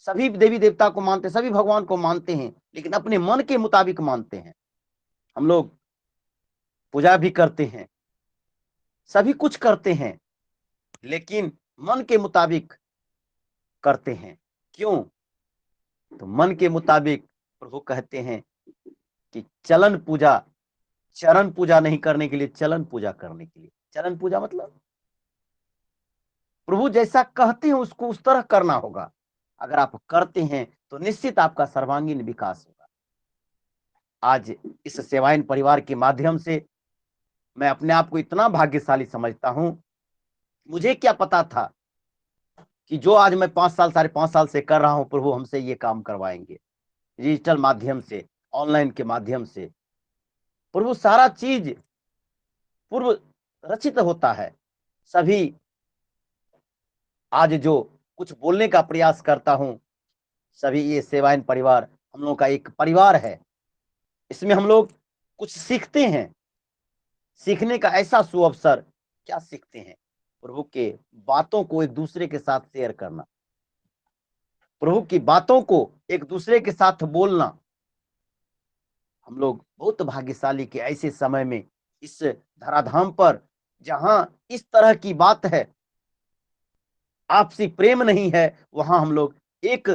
सभी देवी देवता को मानते हैं, सभी भगवान को मानते हैं, लेकिन अपने मन के मुताबिक मानते हैं। हम लोग पूजा भी करते हैं, सभी कुछ करते हैं, लेकिन मन के मुताबिक करते हैं। क्यों? तो मन के मुताबिक प्रभु कहते हैं कि चलन पूजा, चरण पूजा नहीं करने के लिए, चलन पूजा करने के लिए। चलन पूजा मतलब प्रभु जैसा कहते हैं उसको उस तरह करना होगा। अगर आप करते हैं तो निश्चित आपका सर्वांगीण विकास होगा। आज इस सेवायन परिवार के माध्यम से मैं अपने आप को इतना भाग्यशाली समझता हूं। मुझे क्या पता था कि जो आज मैं 5 साल, 5.5 साल से कर रहा हूं, प्रभु हमसे ये काम करवाएंगे डिजिटल माध्यम से, ऑनलाइन के माध्यम से। प्रभु सारा चीज पूर्व रचित होता है। सभी आज जो कुछ बोलने का प्रयास करता हूं, सभी ये सेवायन परिवार हम लोगों का एक परिवार है। इसमें हम लोग कुछ सीखते हैं। सीखने का ऐसा सुअवसर, क्या सीखते हैं? प्रभु के बातों को एक दूसरे के साथ शेयर करना, प्रभु की बातों को एक दूसरे के साथ बोलना। हम लोग बहुत भाग्यशाली के ऐसे समय में इस धराधाम पर, जहां इस तरह की बात है, आपसी प्रेम नहीं है, वहां हम लोग एक,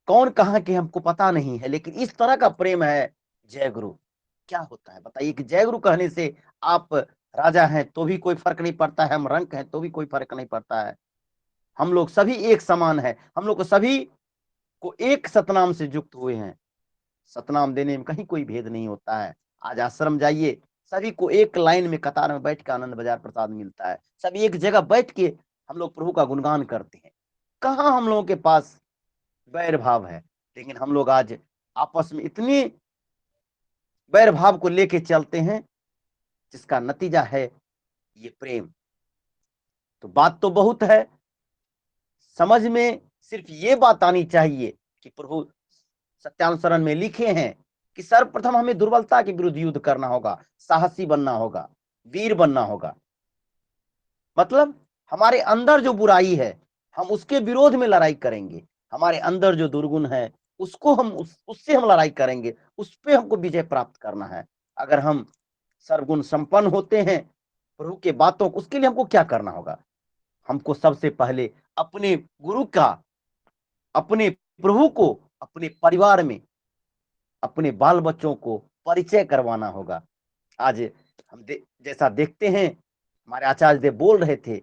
कौन कहां के हमको पता नहीं है, लेकिन इस तरह का प्रेम है। जय गुरु क्या होता है बताइए कि जय गुरु कहने से आप राजा हैं तो भी कोई फर्क नहीं पड़ता है, हम रंक हैं तो भी कोई फर्क नहीं पड़ता है। हम लोग सभी एक समान है। हम लोग को सभी को एक सतनाम से युक्त हुए हैं। सतनाम देने में कहीं कोई भेद नहीं होता है। आज आश्रम जाइए, सभी को एक लाइन में कतार में बैठ के आनंद बाजार प्रसाद मिलता है। सभी एक जगह बैठ के हम लोग प्रभु का गुणगान करते हैं। कहाँ हम लोगों के पास वैर भाव है, लेकिन हम लोग आज आपस में इतनी वैर भाव को लेके चलते हैं, जिसका नतीजा है ये प्रेम। तो बात तो बहुत है, समझ में सिर्फ ये बात आनी चाहिए कि प्रभु सत्यानुसरण में लिखे हैं कि सर्वप्रथम हमें दुर्बलता के विरुद्ध युद्ध करना होगा, साहसी बनना होगा, वीर बनना होगा। मतलब हमारे अंदर जो बुराई है, हम उसके विरोध में लड़ाई करेंगे। हमारे अंदर जो दुर्गुण है, उसको हम उससे हम लड़ाई करेंगे, उस पे हमको विजय प्राप्त करना है। अगर हम सर्वगुण संपन्न होते हैं प्रभु के बातों, उसके लिए हमको क्या करना होगा? हमको सबसे पहले अपने गुरु का, अपने प्रभु को अपने परिवार में, अपने बाल बच्चों को परिचय करवाना होगा। आज हम जैसा देखते हैं, हमारे आचार्य देव बोल रहे थे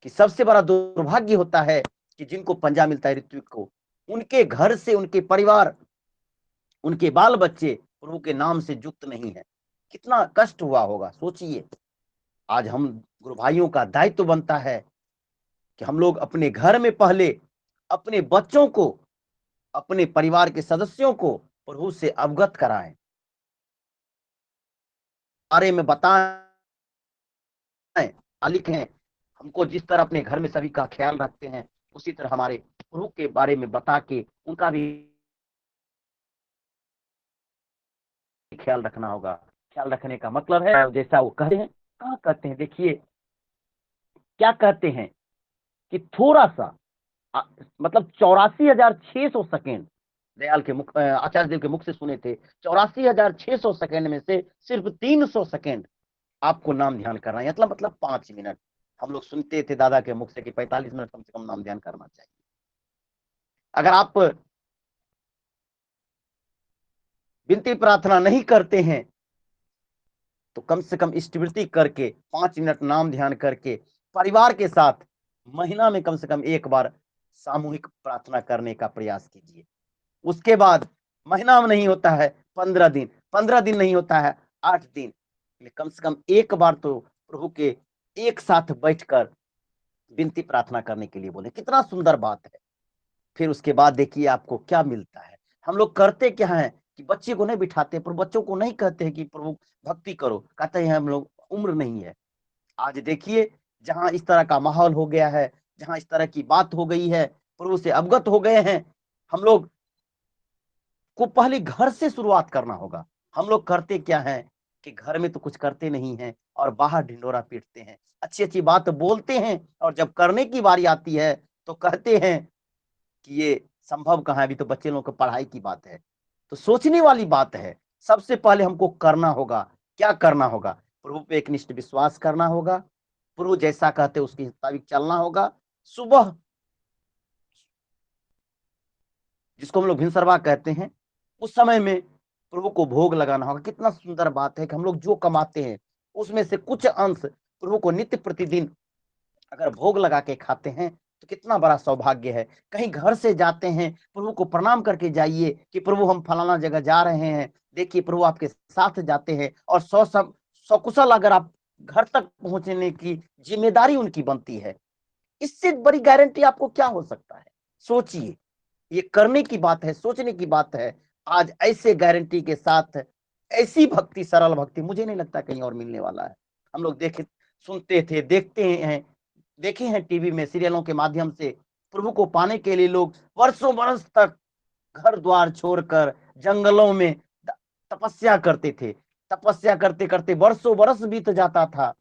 कि सबसे बड़ा दुर्भाग्य होता है कि जिनको पंजा मिलता है ऋत्विक को, उनके घर से, उनके परिवार, उनके बाल बच्चे प्रभु के नाम से युक्त नहीं है। कितना कष्ट हुआ होगा सोचिए। आज हम गुरु भाइयों का दायित्व बनता है कि हम लोग अपने घर में पहले अपने बच्चों को, अपने परिवार के सदस्यों को प्रभु से अवगत कराएं, बारे में बताएं, लिखें। हमको जिस तरह अपने घर में सभी का ख्याल रखते हैं, उसी तरह हमारे प्रभु के बारे में बता के उनका भी ख्याल रखना होगा। ख्याल रखने का मतलब है जैसा वो कहते हैं, कहाँ कहते हैं, देखिए क्या कहते हैं कि थोड़ा सा मतलब 84,600 सेकेंड दयाल के मुख, आचार्य देव के मुख से सुने थे। 84,600 सेकेंड में से सिर्फ 300 सेकेंड आपको नाम ध्यान करना है। मतलब 5 मिनट। हम लोग सुनते थे दादा के मुख से कि 45 मिनट कम से कम नाम ध्यान करना चाहिए। अगर आप विनती प्रार्थना नहीं करते हैं तो कम से कम स्मृति करके 5 मिनट नाम ध्यान करके परिवार के साथ महीना में कम से कम एक बार सामूहिक प्रार्थना करने का प्रयास कीजिए। उसके बाद महीना में नहीं होता है 15 दिन, 15 दिन नहीं होता है 8 दिन, कम से कम एक बार तो प्रभु के एक साथ बैठकर विनती प्रार्थना करने के लिए बोले। कितना सुंदर बात है। फिर उसके बाद देखिए आपको क्या मिलता है। हम लोग करते क्या है कि बच्चे को नहीं बिठाते, पर बच्चों को नहीं कहते हैं कि प्रभु भक्ति करो, कहते हैं हम लोग उम्र नहीं है। आज देखिए जहां इस तरह का माहौल हो गया है, जहां इस तरह की बात हो गई है, प्रभु से अवगत हो गए हैं, हम लोग को पहले घर से शुरुआत करना होगा। हम लोग करते क्या है कि घर में तो कुछ करते नहीं हैं और बाहर ढिंडोरा पीटते हैं, अच्छी अच्छी बात बोलते हैं, और जब करने की बारी आती है तो कहते हैं कि ये संभव कहाँ है, अभी तो बच्चे लोगों को पढ़ाई की बात है। तो सोचने वाली बात है। सबसे पहले हमको करना होगा। क्या करना होगा? प्रभु पे एक निष्ठ विश्वास करना होगा, प्रभु जैसा कहते उसके मुताबिक चलना होगा। सुबह जिसको हम लोग भिनसरवा कहते हैं, उस समय में प्रभु को भोग लगाना होगा। कितना सुंदर बात है कि हम लोग जो कमाते हैं उसमें से कुछ अंश प्रभु को नित्य प्रतिदिन अगर भोग लगा के खाते हैं तो कितना बड़ा सौभाग्य है। कहीं घर से जाते हैं, प्रभु को प्रणाम करके जाइए कि प्रभु हम फलाना जगह जा रहे हैं, देखिए प्रभु आपके साथ जाते हैं, और सकुशल अगर आप घर तक पहुंचने की जिम्मेदारी उनकी बनती है। इससे बड़ी गारंटी आपको क्या हो सकता है? सोचिए, ये करने की बात है, सोचने की बात है। आज ऐसे गारंटी के साथ ऐसी भक्ति, सरल भक्ति मुझे नहीं लगता कहीं और मिलने वाला है। हम लोग देखे सुनते थे, देखे हैं टीवी में, सीरियलों के माध्यम से प्रभु को पाने के लिए लोग वर्षों बरस तक घर द्वार छोड़कर जंगलों में तपस्या करते थे। तपस्या करते करते वर्षों बरस बीत जाता था,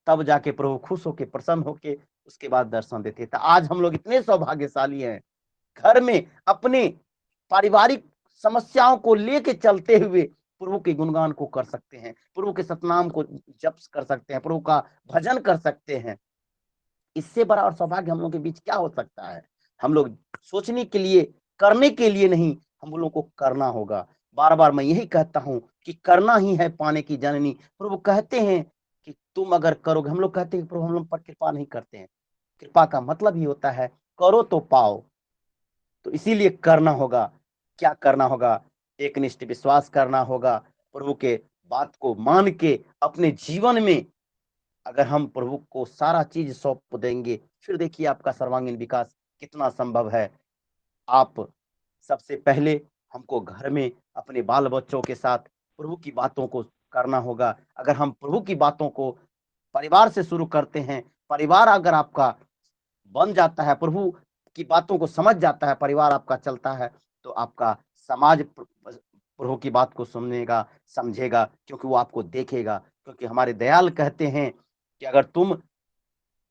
तब जाके प्रभु खुश होके, प्रसन्न होके उसके बाद दर्शन देते थे। आज हम लोग इतने सौभाग्यशाली हैं, घर में अपने पारिवारिक समस्याओं को लेके चलते हुए प्रभु के गुणगान को कर सकते हैं, प्रभु के सतनाम को जप कर सकते हैं, प्रभु का भजन कर सकते हैं। इससे बड़ा और सौभाग्य हम लोग के बीच क्या हो सकता है? हम लोग सोचने के लिए, करने के लिए नहीं, हम लोगों को करना होगा। बार बार मैं यही कहता हूं कि करना ही है पाने की जननी। प्रभु कहते हैं कि तुम अगर करोगे, हम लोग कहते हैं प्रभु हम लोग पर कृपा नहीं करते हैं। कृपा का मतलब ही होता है करो तो पाओ। तो इसीलिए करना होगा। क्या करना होगा? एक निष्ठ विश्वास करना होगा, प्रभु के बात को मान के अपने जीवन में अगर हम प्रभु को सारा चीज सौंप देंगे, फिर देखिए आपका सर्वांगीण विकास कितना संभव है। आप सबसे पहले हमको घर में अपने बाल बच्चों के साथ प्रभु की बातों को करना होगा। अगर हम प्रभु की बातों को परिवार से शुरू करते हैं, परिवार अगर आपका बन जाता है, प्रभु की बातों को समझ जाता है, परिवार आपका चलता है, तो आपका समाज प्रभु की बात को सुनेगा, समझेगा, क्योंकि वो आपको देखेगा। क्योंकि हमारे दयाल कहते हैं कि अगर तुम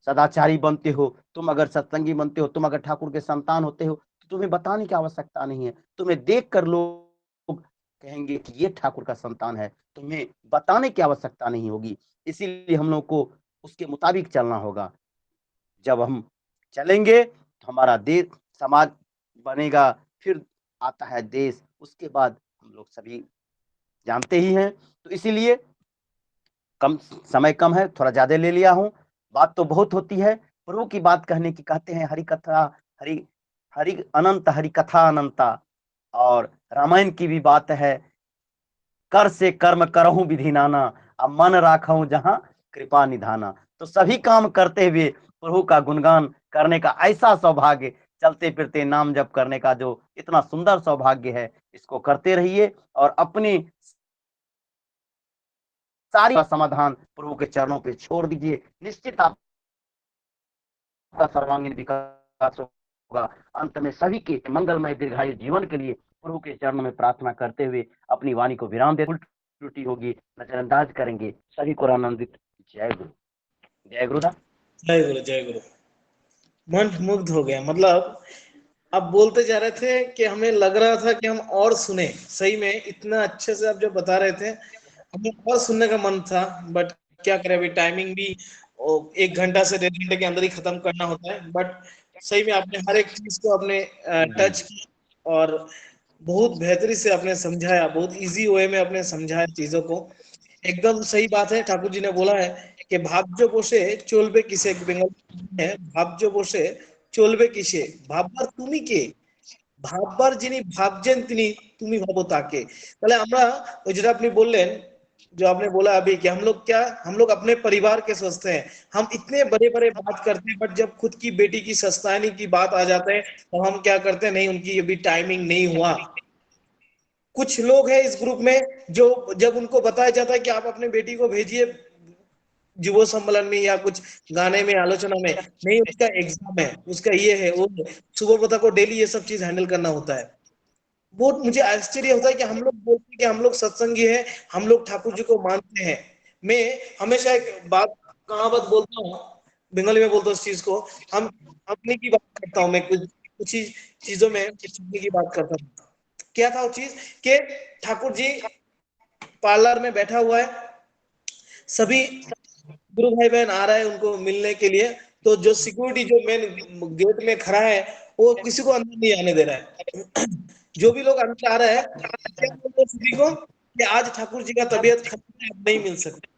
सदाचारी बनते हो, तुम अगर सत्संगी बनते हो, तुम अगर ठाकुर के संतान होते हो, तो तुम्हें बताने की आवश्यकता नहीं है। तुम्हें देख कर लोग कहेंगे कि ये ठाकुर का संतान है, तुम्हें बताने की आवश्यकता नहीं होगी। इसीलिए हम लोग को उसके मुताबिक चलना होगा। जब हम चलेंगे तो हमारा देश, समाज बनेगा, फिर आता है देश, उसके बाद हम लोग सभी जानते ही हैं। तो इसीलिए कम समय कम है, थोड़ा ज्यादा ले लिया हूं। बात तो बहुत होती है, प्रभु की बात कहने की कहते हैं हरि कथा, हरि हरि अनंत, हरि कथा अनंता। और रामायण की भी बात है, कर से कर्म करहूं विधि नाना, अब मन राखूं जहां कृपा निधाना। तो सभी काम करते हुए प्रभु का गुणगान करने का ऐसा सौभाग्य, चलते फिरते नाम जप करने का जो इतना सुंदर सौभाग्य है, इसको करते रहिए और अपनी सारी समाधान प्रभु के चरणों पे छोड़ दीजिए। निश्चित आपका सर्वांगीण विकास होगा। अंत में सभी के मंगलमय दीर्घायु जीवन के लिए प्रभु के चरणों में प्रार्थना करते हुए अपनी वाणी को विराम दे। त्रुटि होगी नजरअंदाज करेंगे। सभी को आनंदित। जय गुरु। जय गुरुदा। जय गुरु, जय गुरु। मन मुग्ध हो गया। मतलब आप बोलते जा रहे थे कि हमें लग रहा था कि हम और सुने। सही में इतना अच्छे से आप जब बता रहे थे, हमें और सुनने का मन था, बट क्या करें, अभी टाइमिंग भी 1 घंटा से 1.5 घंटे के अंदर ही खत्म करना होता है। बट सही में आपने हर एक चीज को आपने टच की और बहुत बेहतरी से आपने समझाया, बहुत इजी वे में आपने समझाया चीजों को। एकदम सही बात है, ठाकुर जी ने बोला है कि ভাবছো বসে চলবে কিসে, বেঙ্গলি ভাবছো বসে চলবে কিসে, ভাববার তুমি কে, ভাববার যিনি ভাবছেন তিনি, তুমি ভাবো তাকে। তাহলে আমরা ওই যেটা আপনি বললেন, जो आपने बोला अभी कि हम लोग अपने परिवार के सोचते हैं, हम इतने बड़े बड़े बात करते हैं, बट जब खुद की बेटी की सस्तानी की बात आ जाते हैं तो हम क्या करते हैं, नहीं उनकी अभी टाइमिंग नहीं हुआ। कुछ लोग हैं इस ग्रुप में जो जब उनको बताया जाता है कि आप अपने बेटी को भेजिए युवा सम्मेलन में या कुछ गाने में आलोचना में, नहीं उसका एग्जाम है, उसका ये है वो है, सुबह को डेली ये सब चीज हैंडल करना होता है। वो मुझे आश्चर्य होता है कि हम लोग बोलते हैं कि हम लोग सत्संगी हैं, हम लोग ठाकुर जी को मानते हैं। मैं हमेशा एक बात कहावत बोलता हूँ, बंगाली में बोलता हूँ इस चीज को, हम अपने की बात करता हूँ मैं, कुछ कुछ चीजों में अपने की बात करता हूँ। क्या था वो चीज कि ठाकुर जी पार्लर में बैठा हुआ है, सभी गुरु भाई बहन आ रहे हैं उनको मिलने के लिए, तो जो सिक्योरिटी जो मेन गेट में खड़ा है वो किसी को अंदर नहीं आने दे रहा है। जो भी लोग अंदर आ रहे हैं क्या बोलते हैं सभी को कि आज ठाकुर जी का तबीयत खराब है, आप नहीं मिल सकते।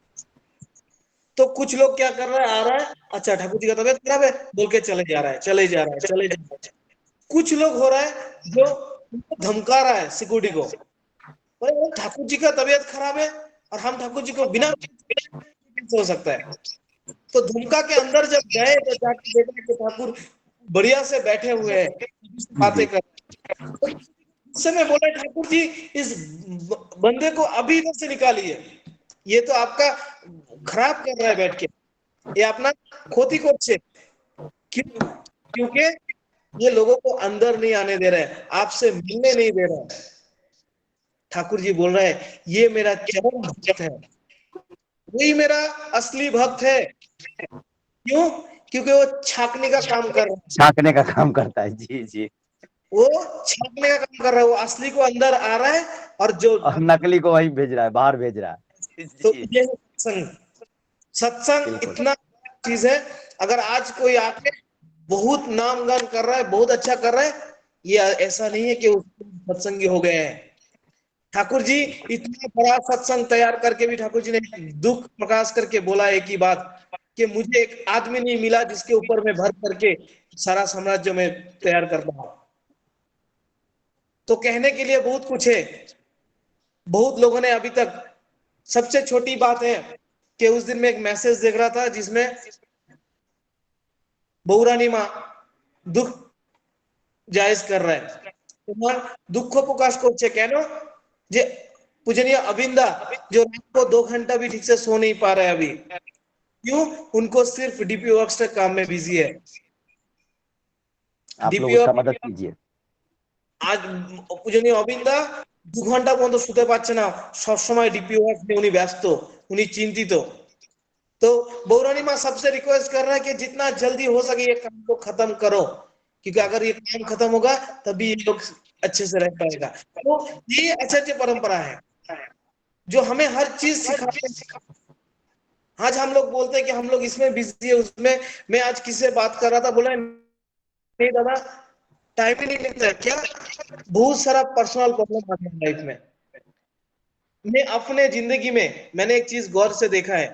तो कुछ लोग क्या कर रहा है, आ रहा है, अच्छा ठाकुर जी का तबीयत खराब है बोल के चले जा रहा है, चले जा रहा है, चले जा रहा है। कुछ लोग हो रहा है जो उनको धमका रहा है सिक्योरिटी को, बोले ठाकुर जी का तबीयत खराब है और हम ठाकुर जी को बिना कैसे हो सकता है। तो धुमका के अंदर जब गए तो जाके देखा कि ठाकुर बढ़िया से बैठे हुए हैं, बातें कर रहे हैं। उस समय बोले ठाकुर जी इस बंदे को अभी इधर से निकालिए, ये तो आपका खराब कर रहा है बैठ के, ये अपना खोती করছে। क्यों? क्योंकि ये लोगों को अंदर नहीं आने दे रहा है, आपसे मिलने नहीं दे रहा है। ठाकुर जी बोल रहे हैं ये मेरा चरम भक्त है, वही मेरा असली भक्त है। क्यों? क्योंकि वो छाकने का काम कर रहा है, छाकने का काम करता है। जी जी। वो छाकने का काम कर रहा है, वो असली को अंदर आ रहा है और जो और नकली को वही भेज रहा है, बाहर भेज रहा है। तो जी ये सत्संग, सत्संग बिल्कुल। इतना चीज है। अगर आज कोई आके बहुत नामगान कर रहा है, बहुत अच्छा कर रहा है, ये ऐसा नहीं है कि उसको सत्संगी हो गए हैं। ठाकुर जी इतना बड़ा सत्संग तैयार करके भी ठाकुर जी ने दुख प्रकाश करके बोला एक ही बात कि मुझे एक आदमी नहीं मिला जिसके ऊपर मैं भर करके सारा साम्राज्य में तैयार कर पाऊं। तो कहने के लिए बहुत कुछ है, बहुत लोगों ने अभी तक, सबसे छोटी बात है कि उस दिन मैं एक मैसेज देख रहा था जिसमें बहुरानी माँ दुख जायज कर रहा है, তোমার দুঃখ প্রকাশ করছে কেন, যে पूजनीय अविंदा जो रात को 2 घंटा भी ठीक से सो नहीं पा रहे अभी, क्यों? उनको सिर्फ डीपी वर्क्स के काम में बिजी है। आप लोग डीपी उसका मदद कीजिए। আজ পূজনীয় অবিন্দা 2 ঘন্টা পর্যন্ত শুতে পারছে না, সব সময় ডিপি ওয়ার্ক নিয়ে উনি ব্যস্ত, উনি চিন্তিত। तो बहुरानी माँ सबसे रिक्वेस्ट कर रहा है कि जितना जल्दी हो सके ये काम को खत्म करो, क्योंकि अगर ये काम खत्म होगा तभी ये लोग अच्छे से रह पाएगा। तो ये अच्छे परंपरा है जो हमें हर चीज सिखाते हैं। आज हम लोग बोलते हैं कि हम लोग इसमें बिजी है उसमें, मैं आज किससे बात कर रहा था, बोला नहीं दादा टाइम ही नहीं मिलता है। क्या? बहुत सारा पर्सनल प्रॉब्लम आता है लाइफ में। मैं अपने जिंदगी में मैंने एक चीज गौर से देखा है,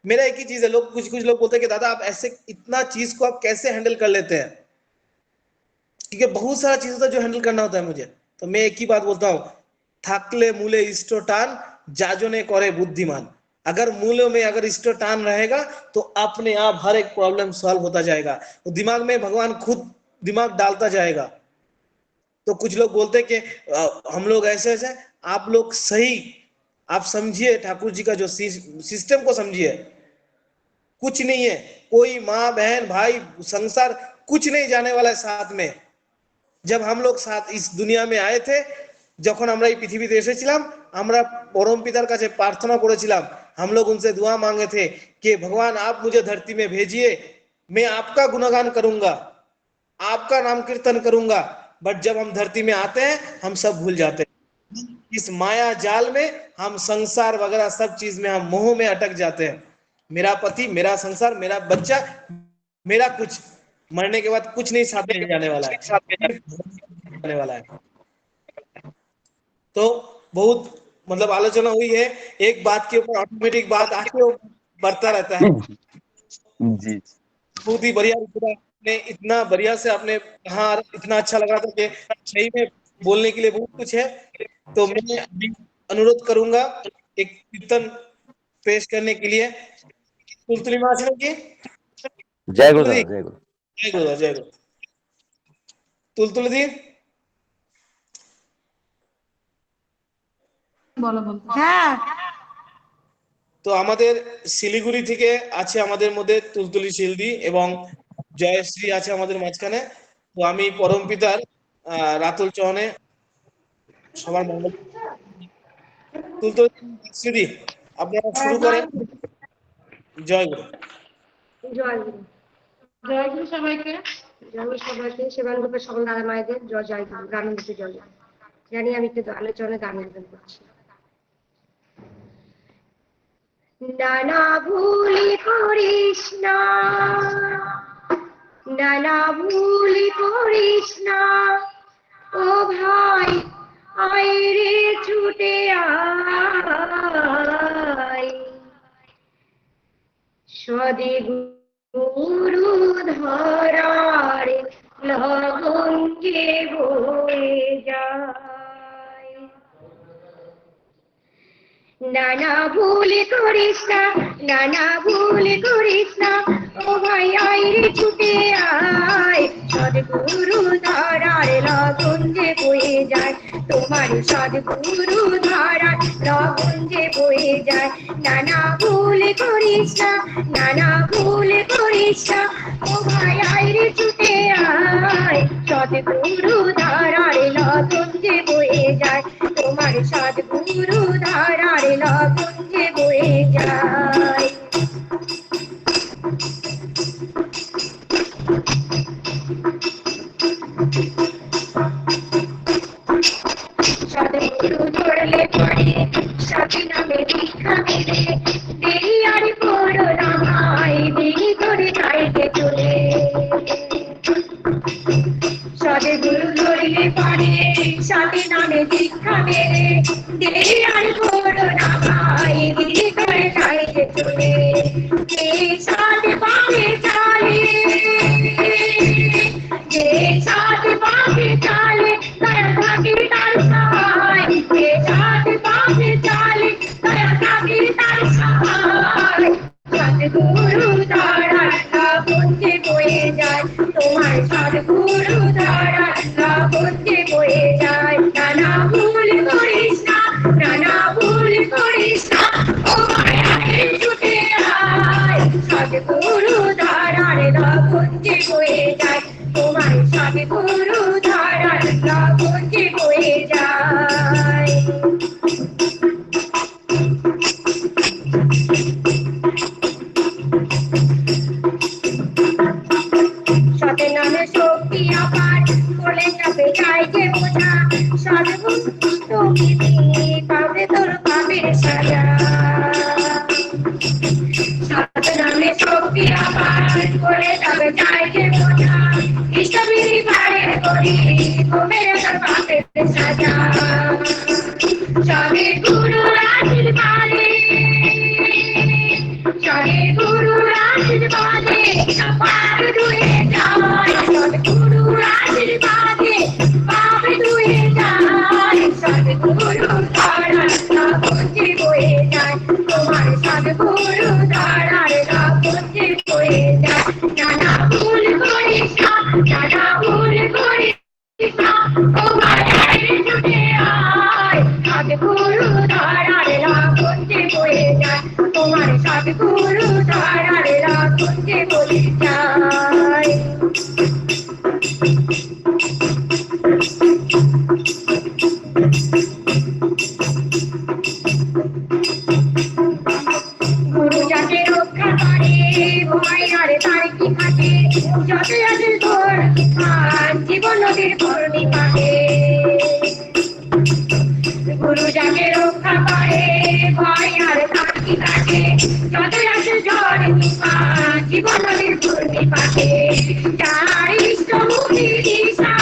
मेरा एक ही चीज है, लोग कुछ कुछ लोग बोलते हैं कि दादा आप ऐसे इतना चीज को आप कैसे हैंडल कर लेते हैं, क्योंकि बहुत सारा चीज होता है जो हैंडल करना होता है मुझे। तो मैं एक ही बात बोलता हूँ, थाकले मूले इष्ट टान जाजने करे बुद्धिमान। अगर मूलों में अगर इष्ट टान रहेगा तो अपने आप हर एक प्रॉब्लम सॉल्व होता जाएगा, तो दिमाग में भगवान खुद दिमाग डालता जाएगा। तो कुछ लोग बोलते हैं कि हम लोग ऐसे ऐसे, आप लोग सही, आप समझिए ठाकुर जी का जो सिस्टम को समझिए, कुछ नहीं है, कोई माँ बहन भाई संसार कुछ नहीं जाने वाला है साथ में। जब हम लोग साथ इस दुनिया में आए थे, যখন আমরা এই পৃথিবীতে এসেছিলাম, আমরা परम पितार কাছে प्रार्थना করেছিলাম, हम लोग उनसे दुआ मांगे थे कि भगवान आप मुझे धरती में भेजिए, मैं आपका गुणगान करूंगा, आपका नाम कीर्तन करूंगा। बट जब हम धरती में आते हैं हम सब भूल जाते हैं, इस माया जाल में हम संसार वगैरह सब चीज में हम मोह में अटक जाते हैं। मेरा पति, मेरा संसार, मेरा बच्चा, मेरा कुछ, मरने के बाद कुछ नहीं साथ में जाने वाला है, जाने वाला है। तो बहुत मतलब आलोचना हुई है एक बात के ऊपर, ऑटोमेटिक बात आके बढ़ता रहता है। जी बहुत ही बढ़िया ने इतना बढ़िया से आपने कहा, इतना अच्छा लगा था कि सही में बोलने के लिए बहुत कुछ है। तो मैं अभी अनुरोध करूंगा एक कीर्तन पेश करने के लिए तुलतुली महाशय की। जय गुरुदेव, जय गुरु। जय गुरुदेव, जय गुरु। তুলতুলি দি বলো বলো হ্যাঁ তো আমাদের শিলিগুড়ি থেকে আছে আমাদের মধ্যে তুলতুলি শিলদি এবং জয়শ্রী আছে আমাদের মাঝখানে। তো আমি পরম পিতার রাতুল চরণে সবার মঙ্গল। তুলতুলি শ্রীদি আপনারা শুরু করেন। জয় গুরু। জয় গুরু। জয় গুরু সবাইকে। জয় গুরু সবাইকে। সেবান গ্রুপের সকল দাদা মায়েদের জয় জয় গুরু। গ্রামীণ দুটি জয় জানি আমি একটু আলোচনায় গান নিবেদন করছি। নানা ভুলি করিস না, নানা ভুলি করিস না, ও ভাই আয় রে ছুটে আয়, সদে গুরু ধরার লগন যে বয়ে যায়। নানা ভুল করিস না, নানা ভুল করিস না, ও ভাই আয় রে ছুটে আয়, সদগুরু ধরার লগন যে বয়ে যায়, তোমার সদগুরু ধরার লগন যে বয়ে যায়। নানা ভুল করিস না, নানা ভুল করিস না, ও ভাই আয় রে ছুটে আয়, সদগুরু ধরার লগন যে বয়ে যায়, তোমার সদগুরু ধরার লগন যে বয়ে যায়। সদগুরু ধরলে পরে সতী নামে দীক্ষা মেরে, দেরি আর করো না ভাই, দেরি করে যাইতে চলে। সদগুরু ধরলে পরে সতী নামে দীক্ষা মেরে, দেরি আর করো না ভাই, দেরি করে যাইতে চলে। যে সাত পাবে চালে, যে সাত পাবে চালে, দয়া থাকে তার সহায়, যে সাত পাবে চালে, দয়া থাকে তার সহায়। সদগুরু ধরার লগন যে বয়ে যায়, তোমার সদগুরু ধরার লগন যে বয়ে যায়। নানা ভুল করিস না, নানা ভুল করিস না, ও মায়াকে ছুটে আয়, সদগুরু ধরার লগন যে বয়ে যায়, তোমার সদগুরু ধরার লগন যে বয়ে যায়। সতের নামে শক্তি আপার, বলে যাবে যায় যে বোঝা, সদগুরু পাবে তোর পাবের সাজা। সতের নামে শক্তি আপার, বলে যাবে যায় যে বোঝা, ইষ্টবিধি পারে করি কবে তোর পাবের সাজা। সবে গুরুর আশীর্বাদে, সবে গুরুর আশীর্বাদে পাপ ধুয়ে যায়, সদগুরুর আশীর্বাদে পাপ ধুয়ে যায়। সদগুরু ধরার লগন যে বয়ে যায়, তোমার সদগুরু ধরার লগন যে বয়ে যায়। নানা ভুল করিস না, নানা ভুল করিস না, ও মায়ায় ছুটে আয়, সদগুরু ধরার লগন যে বয়ে যায়, তোমার সদগুরু ধরার লগন যে বয়ে যায়। গুরু যাকে রক্ষা করে, ভয় আর তার কি থাকে, যত আছে তোর আর জীবন নদীর করণি পাবে। গুরু যাকে রক্ষা করে, ভয় আর তার কি থাকে, যত আছে ঝড় তুফান জীবন নদীর করণি পাবে। যার ইষ্টমুখী দিশা,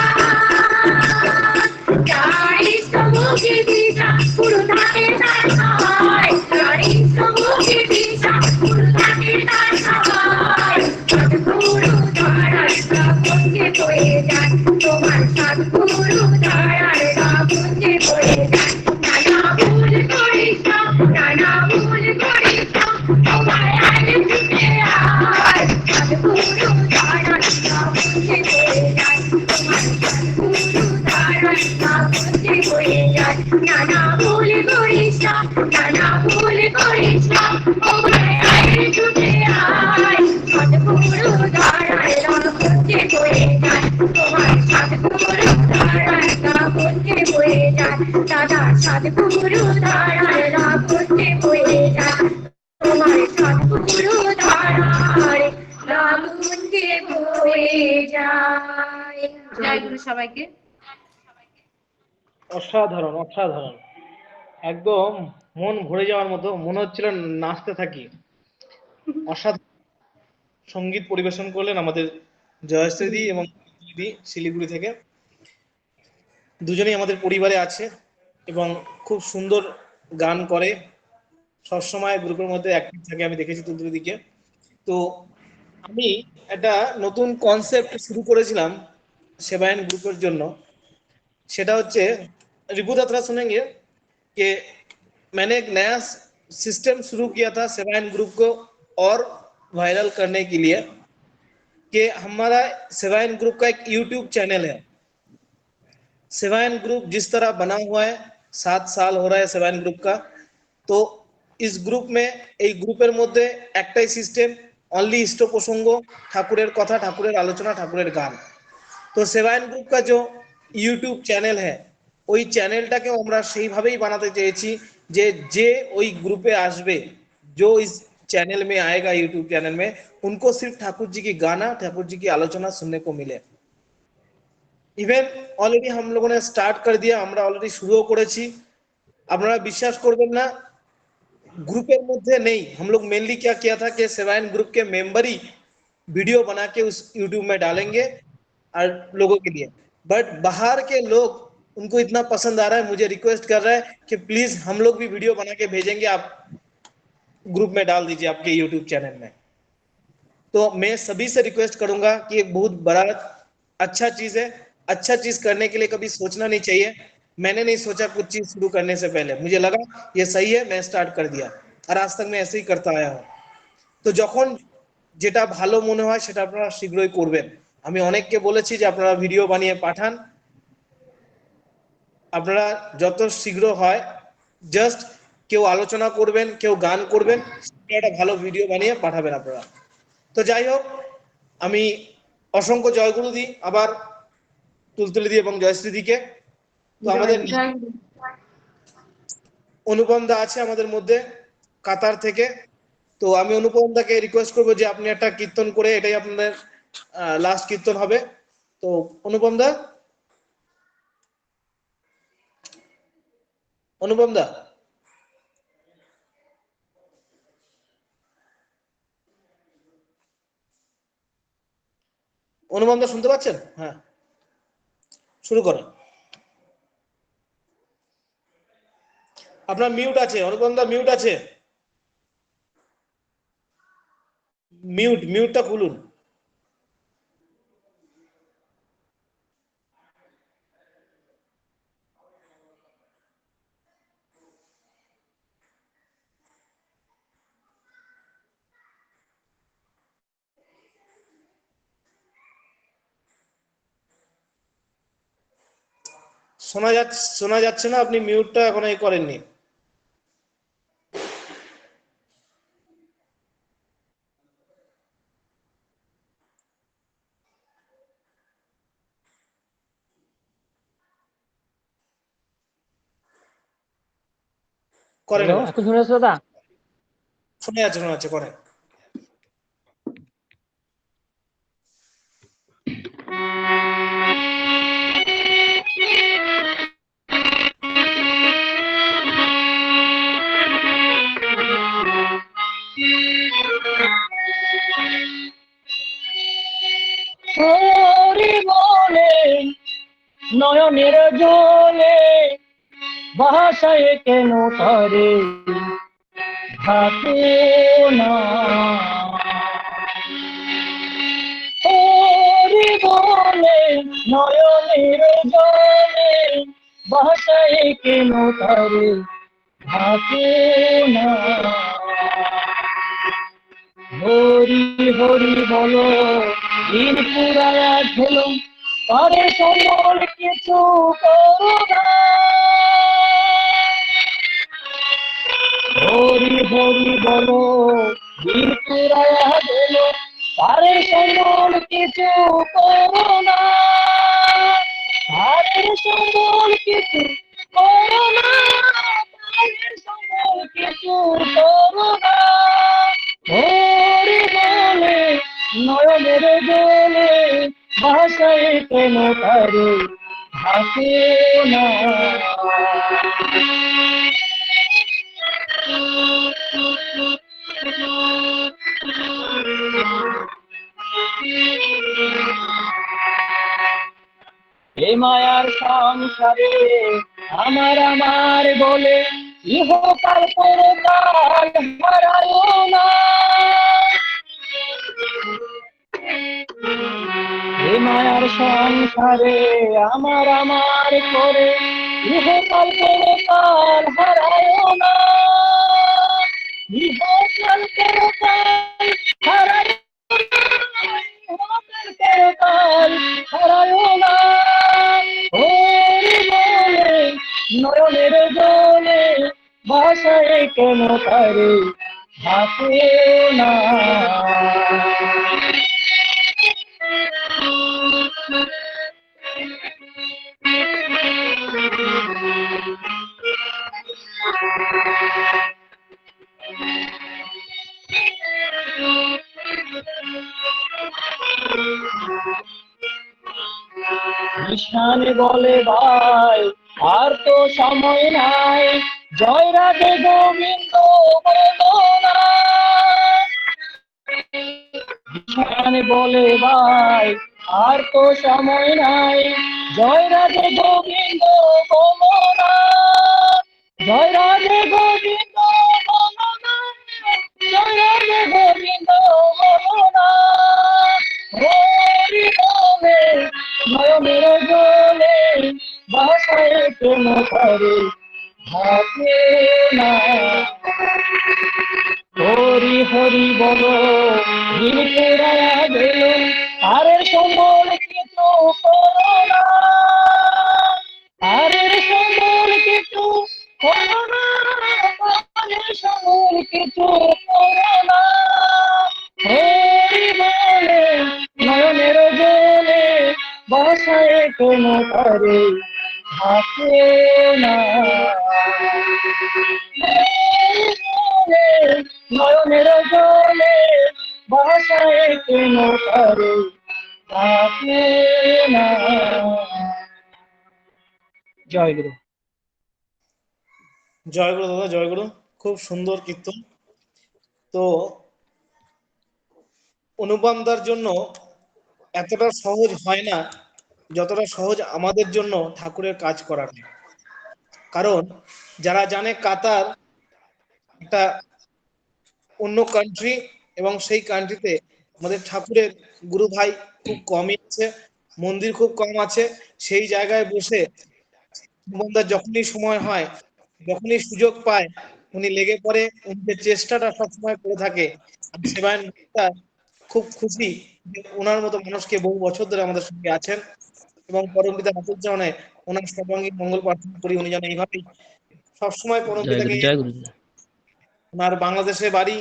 যার ইষ্টমুখী দিশা, গুরু থাকে তার সহায়, যার ইষ্টমুখী দিশা, গুরু যায় তোমার সদ্গুরু দয়ার রাগুঞ্জে পড়ে যায় নানা ভুল করিস না নানা ভুল করিস না তোমায় আগে ছুটে আয় সদ্গুরু দয়ার রাগুঞ্জে পড়ে যায় তোমার সদ্গুরু দয়ার রাগুঞ্জে পড়ে যায় নানা ভুল করিস না নানা ভুল করিস না তোমায় আগে ছুটে আয় সদ্গুরু দয়ার রাগুঞ্জে পড়ে যায় তোমার সদ্গুরু দয়ার রাগুঞ্জে পড়ে যায় দাদা সদ্গুরু দয়ার রাগুঞ্জে পড়ে যায় তোমার সদ্গুরু দয়ার রাগুঞ্জে পড়ে যায়। জয় গুরু সবাইকে। অসাধারণ অসাধারণ, একদম মন ভরে যাওয়ার মতো, মনে হচ্ছিল নাচতে থাকি। অসাধারণ সঙ্গীত পরিবেশন করলেন আমাদের জয়শ্রী দি এবং দিদি শিলিগুড়ি থেকে। দুজনেই আমাদের পরিবারে আছে এবং খুব সুন্দর গান করে, সবসময় গ্রুপের মধ্যে অ্যাক্টিভ থাকে, আমি দেখেছি দিদিকে। তো আমি একটা নতুন কনসেপ্ট শুরু করেছিলাম সেবায়ন গ্রুপের জন্য, সেটা হচ্ছে रिपुदा थोड़ा सुनेंगे कि मैंने एक नया सिस्टम शुरू किया था सेवायन ग्रुप को और वायरल करने के लिए, कि हमारा सेवायन ग्रुप का एक यूट्यूब चैनल है। सेवायन ग्रुप जिस तरह बना हुआ है, 7 साल हो रहा है सेवायन ग्रुप का, तो इस ग्रुप में এই গ্রুপের মধ্যে একটাই সিস্টেম, অনলি ইষ্ট প্রসঙ্গ, ঠাকুরের কথা, ঠাকুরের আলোচনা, ঠাকুরের গান। তো সেবায়ন গ্रुप का जो यूट्यूब चैनल है, ওই চ্যানেলটাকে আমরা সেইভাবেই বানাতে চেয়েছি যে যে ওই গ্রুপে আসবে, जो इस चैनल में आएगा यूट्यूब चैनल में, उनको सिर्फ ठाकुर जी की गाना, ठाकुर जी की आलोचना सुनने को मिले। इवन ऑलरेडी हम लोगों ने स्टार्ट कर दिया, আমরা অলরেডি শুরুও করেছি। আপনারা বিশ্বাস করবেন না, ग्रुपेर मध्य नहीं, हम लोग मेनली क्या किया था कि सेवायन ग्रुप के मेंबर ही वीडियो बना के उस यूट्यूब में डालेंगे और लोगों के लिए, बट बाहर के लोग उनको इतना पसंद आ रहा है, मुझे रिक्वेस्ट कर रहा है कि प्लीज हम लोग भी वीडियो बना के भेजेंगे, आप ग्रुप में डाल दीजिए आपके यूट्यूब चैनल में। तो मैं सभी से रिक्वेस्ट करूंगा कि एक बहुत बड़ा अच्छा चीज है, अच्छा चीज करने के लिए कभी सोचना नहीं चाहिए। मैंने नहीं सोचा कुछ चीज शुरू करने से पहले, मुझे लगा ये सही है, मैं स्टार्ट कर दिया और आज तक मैं ऐसे ही करता आया हूँ। তো যখন যেটা ভালো মনে হয় সেটা আপনারা শীঘ্রই করবেন। আমি অনেককে বলেছি যে আপনারা ভিডিও বানিয়ে পাঠান, আপনারা যত শীঘ্র হয় জাস্ট কেউ আলোচনা করবেন, কেউ গান করবেন, একটা ভালো ভিডিও বানিয়ে পাঠাবেন আপনারা। তো যাই হোক, আমি অসংখ্য জয়গুরু দিই আবার তুলতুলি দি এবং জয়শ্রী দিকে। তো আমাদের অনুপম দা আছে আমাদের মধ্যে কাতার থেকে, তো আমি অনুপম দাকে রিকোয়েস্ট করবো যে আপনি একটা কীর্তন করে, এটাই আপনাদের লাস্ট কীর্তন হবে। তো অনুপম দা, অনুপম দা, অনুপম দা শুনতে পাচ্ছেন? হ্যাঁ, শুরু করেন। আপনার মিউট আছে, অনুপম দা মিউট আছে, মিউটটা খুলুন। শোনা যাচ্ছে না, আপনি মিউটটা এখন এই করেননি। করেন, এখন শুনে যাচ্ছে দাদা? শোনা যাচ্ছে, করেন। হরি বলে নয়নের জলে ভাষায় কেন তারে থাকে না, হরি বলে বলে নয়নের জলে ভাষায় কেন তারে থাকে না। হরি হরি বলো দিন পুরায়া গেল তারে সমর কিছু করো না। হরি হরি বলো দিন পুরায়া গেল তারে সমর কিছু করো না। তারে সমর কিছু করো না। তারে সমর কিছু করো না। হরি বলে নয়নের জলে ভাষায় কেন তারে থাকে না। এ মায়ার সংসারে আমার আমার বলে ইহকাল পরকাল হারায়ো না। এ মায়ার সংসারে আমার আমার করে ইহকাল পরকাল হারায়ো না। ইহকাল পরকাল হারায়ো না। ইহকাল পরকাল হারায়ো না। হরি বলে নয়নের জলে ভাষায় কেন তারে থাকে না। ঈশান বলে ভাই আর তো সময় নাই জয় রাধে গোবিন্দ বলো না। ঈশান বলে ভাই আর তো সময় নাই জয় রাধে গোবিন্দ বলো না। জয় রাধে গোবিন্দ বলো না। জয় রাধে গোবিন্দ বলো না। হরি বলে নয়নের জলে ভাষায় কেন তারে থাকে না। হরি হরি বলো দিন পুরায়া গেল আরে সম্বল কিছু করো না। আরে সম্বল কিছু করো না। আরে সম্বল কিছু করো না। হরি বলে নয়নের জলে ভাষায় কেন তারে থাকে না। নয়নের জলে ভাষায় কেন তারে থাকে না। জয় গুরু। জয় গুরু দাদা, জয় গুরু। খুব সুন্দর কীর্তন। তো অনুপমদার জন্য এতটা সহজ হয় না যতটা সহজ আমাদের জন্য ঠাকুরের কাজ করাটা। কারণ যারা জানে কাতার একটা অন্য কান্ট্রি এবং সেই কান্ট্রিতে আমাদের ঠাকুরের গুরু ভাই খুব কমই আছে, মন্দির খুব কম আছে। সেই জায়গায় বসে অনুপমদার যখনই সময় হয়, যখনই সুযোগ পায়, উনি লেগে পড়ে, উনি চেষ্টাটা সবসময় করে থাকে। আমি সেবায়ন খুব খুশি যে ওনার মতো মানুষকে বহু বছর ধরে আমাদের সঙ্গে আছেন এবং পরমপিতা ঠাকুরচরণে ওনার সর্বাঙ্গীন মঙ্গল প্রার্থনা করি উনি যেন এইভাবেই সবসময় পরমপিতাকে। ওনার বাংলাদেশে বাড়ি,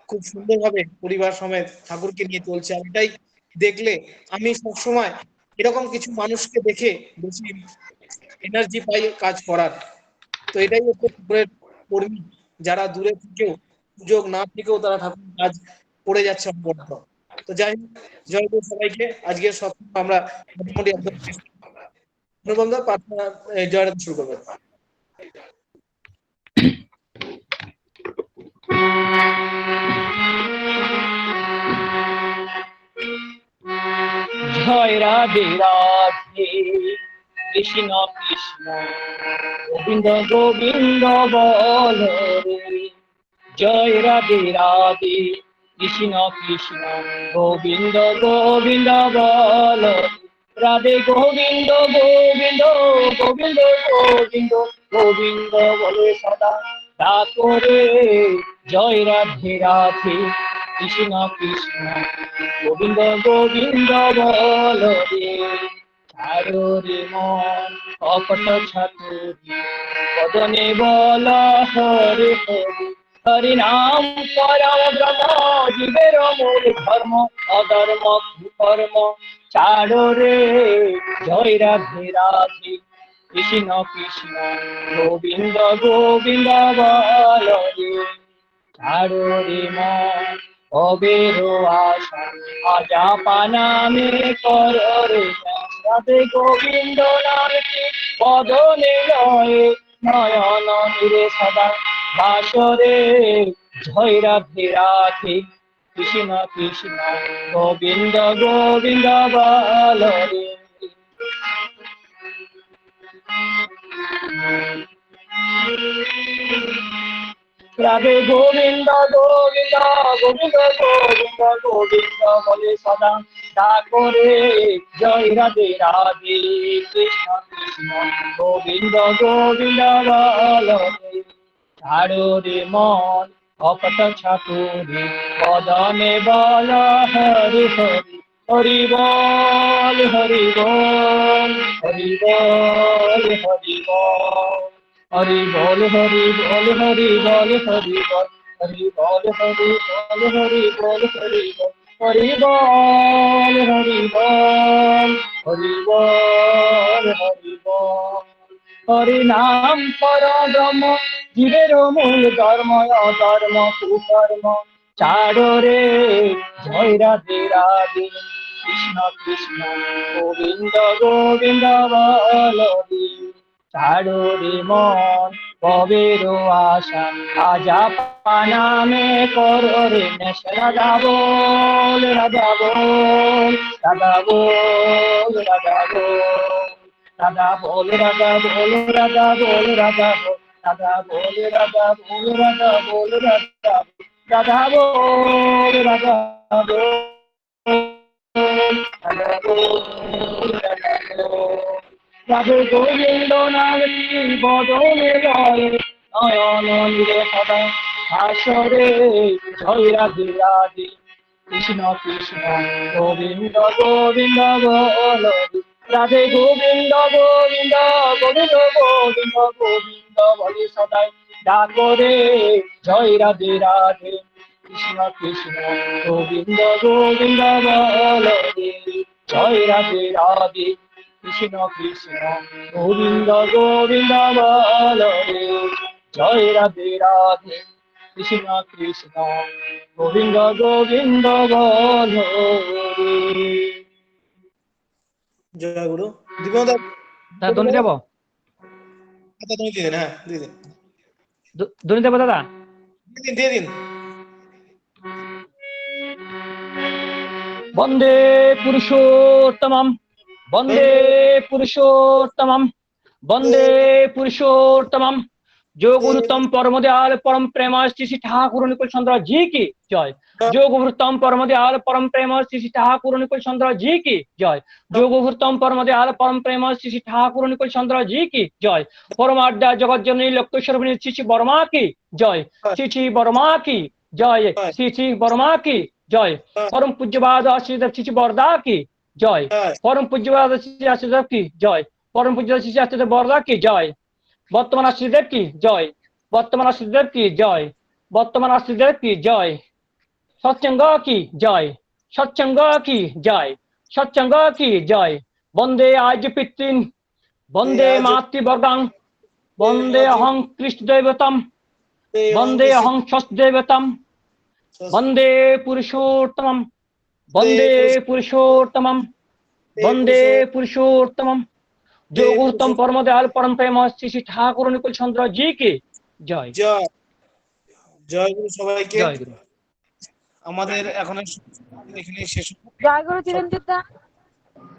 খুব সুন্দরভাবে পরিবার সমেত ঠাকুরকে নিয়ে চলছে। আর এটাই দেখলে আমি সবসময় এরকম কিছু মানুষকে দেখে বেশি এনার্জি পাই কাজ করার। তো এটাই হচ্ছে ঠাকুরের কর্মী, যারা দূরে থেকেও সুযোগ না থেকেও তারা ঠাকুর কাজ করে যাচ্ছে অনবরত। তো যাই হোক, জয় গুরু সবাইকে। আজকের সপ্তাহ আমরা মোটামুটি একদম অনুপমদা প্রার্থনা জয়রাত শুরু করবেন। জয় রাধে রাধে কৃষ্ণ কৃষ্ণ গোবিন্দ গোবিন্দ বল রে। জয় রাধে রাধে কৃষ্ণ কৃষ্ণ গোবিন্দ গোবিন্দ বল। রাধে গোবিন্দ গোবিন্দ গোবিন্দ গোবিন্দ গোবিন্দ বলে সদা তারপরে জয় রাধে রাধে কৃষ্ণ কৃষ্ণ গোবিন্দ গোবিন্দ বল রে ছাড়ো রে মন অপট ছাতুরি বদনে বল হরে হরে হরি নাম পরম ব্রহ্ম জীবের মূল ধর্ম অধর্ম কুকর্ম ছাড়ো রে জয় রাধে রাধে কৃষ্ণ কৃষ্ণ গোবিন্দ গোবিন্দ বল রে ছাড়ো রে মন অবেরো আশা আজা পানামে কর রে রাধে গোবিন্দ নামে বদনে লয়ে নয়ন নিরে সদা বাসরে জয় রাধে রাধে কৃষ্ণ কৃষ্ণ গোবিন্দ গোবিন্দ বল রে রাধে গোবিন্দ গোবিন্দ গোবিন্দ গোবিন্দ গোবিন্দ বলে সদা ডাকরে জয় রাধে রাধে কৃষ্ণ কৃষ্ণ গোবিন্দ গোবিন্দ বল রে ছাড়ো রে মন অপট ছাতুরি বদনে বল হরি হরি হরি বল হরি বল হরি বল হরি বল হরি বল হরি বল হরি বল হরি বল হরি বল হরি বল হরি বল হরি বল হরি বল হরি বল হরি বল হরি বল হরি নাম পরব্রহ্ম জীবের মূল ধর্ম অধর্ম কুকর্ম ছাড়ো রে জয় রাধে রাধে কৃষ্ণ কৃষ্ণ গোবিন্দ গোবিন্দ বল রে ছাড়ো রে মন কবেরো আশা আজা পানামে করো রে নেশা রাধা বল রাধা বল রাধা বল রাধা বল রাধা বল রাধা বল রাধা বল রাধা বল রাধা বল রাধা বল রাধা বল রাধা রাধা বল রাধা বল রাধা বল রাধা বল রাধে গোবিন্দ নামে বদনে লয়ে নয়ন নিরে সদা আসরে জয় রাধে রাধে কৃষ্ণ কৃষ্ণ গোবিন্দ গোবিন্দ বল রাধে গোবিন্দ গোবিন্দ গোবিন্দ গোবিন্দ গোবিন্দ বলে সদাই ডাকরে জয় রাধে রাধে কৃষ্ণ কৃষ্ণ গোবিন্দ গোবিন্দ বল জয় রাধে রাধে কৃষ্ণ কৃষ্ণ গোবিন্দ গোবিন্দ বল রে জয় রাধে রাধে কৃষ্ণ কৃষ্ণ গোবিন্দ গোবিন্দ বল রে জয় গুরু দিবদা দাদা ধনী দেব কথা তুমি দিয়ে দিন, হ্যাঁ দিয়ে দিন ধনী দেব দাদা দিয়ে দিন বন্দে পুরুষোত্তমম বন্দে পুরুষোত্তমম বন্দে পুরুষোত্তমম जो गुरुतम परम दयाल परम प्रेम श्री श्री ठाकुर निकुल चंद्र जी की जय। जो गुरुतम परम दयाल परम प्रेम श्री श्री ठाकुर निकुल चंद्र जी की जय। जो गुरुतम परम दयाल परम प्रेम श्री श्री ठाकुर निकुल चंद्र जी की जय। परमाद्या जगत जननी लोकेश्वर श्री श्री वर्मा की जय। श्री श्री वर्मा की जय। श्री श्री वर्मा की जय। परम पूज्यपाद आशीर्देव श्री श्री बरदा की जय। परम पूज्यपाद श्री आशीर्देव की जय। परम पूज्य श्री आशीर्देव बरदा की जय। वर्तमान आशीर्देव की जय। वर्तमान आशीर्देव की जय। वर्तमान आशीर्देव की जय। सत्संग की जय। सत्संग की जय। सत्संग की जय। वंदे आज पितृन वंदे मातृवर्गं वंदे अहं कृष्ण देवतम वंदे अहं षष्ठ देवतम वंदे पुरुषोत्तमम वंदे पुरुषोत्तमम वंदे पुरुषोत्तमम। जो गुरुतम परम दयाल परम प्रेम श्री श्री ठाकुर निकुल चंद्र जी की जय। জয় জয় গুরু সবাইকে। जय गुरु। আমাদের এখন এখানে শেষ। জয় গুরু চিরঞ্জিত দা।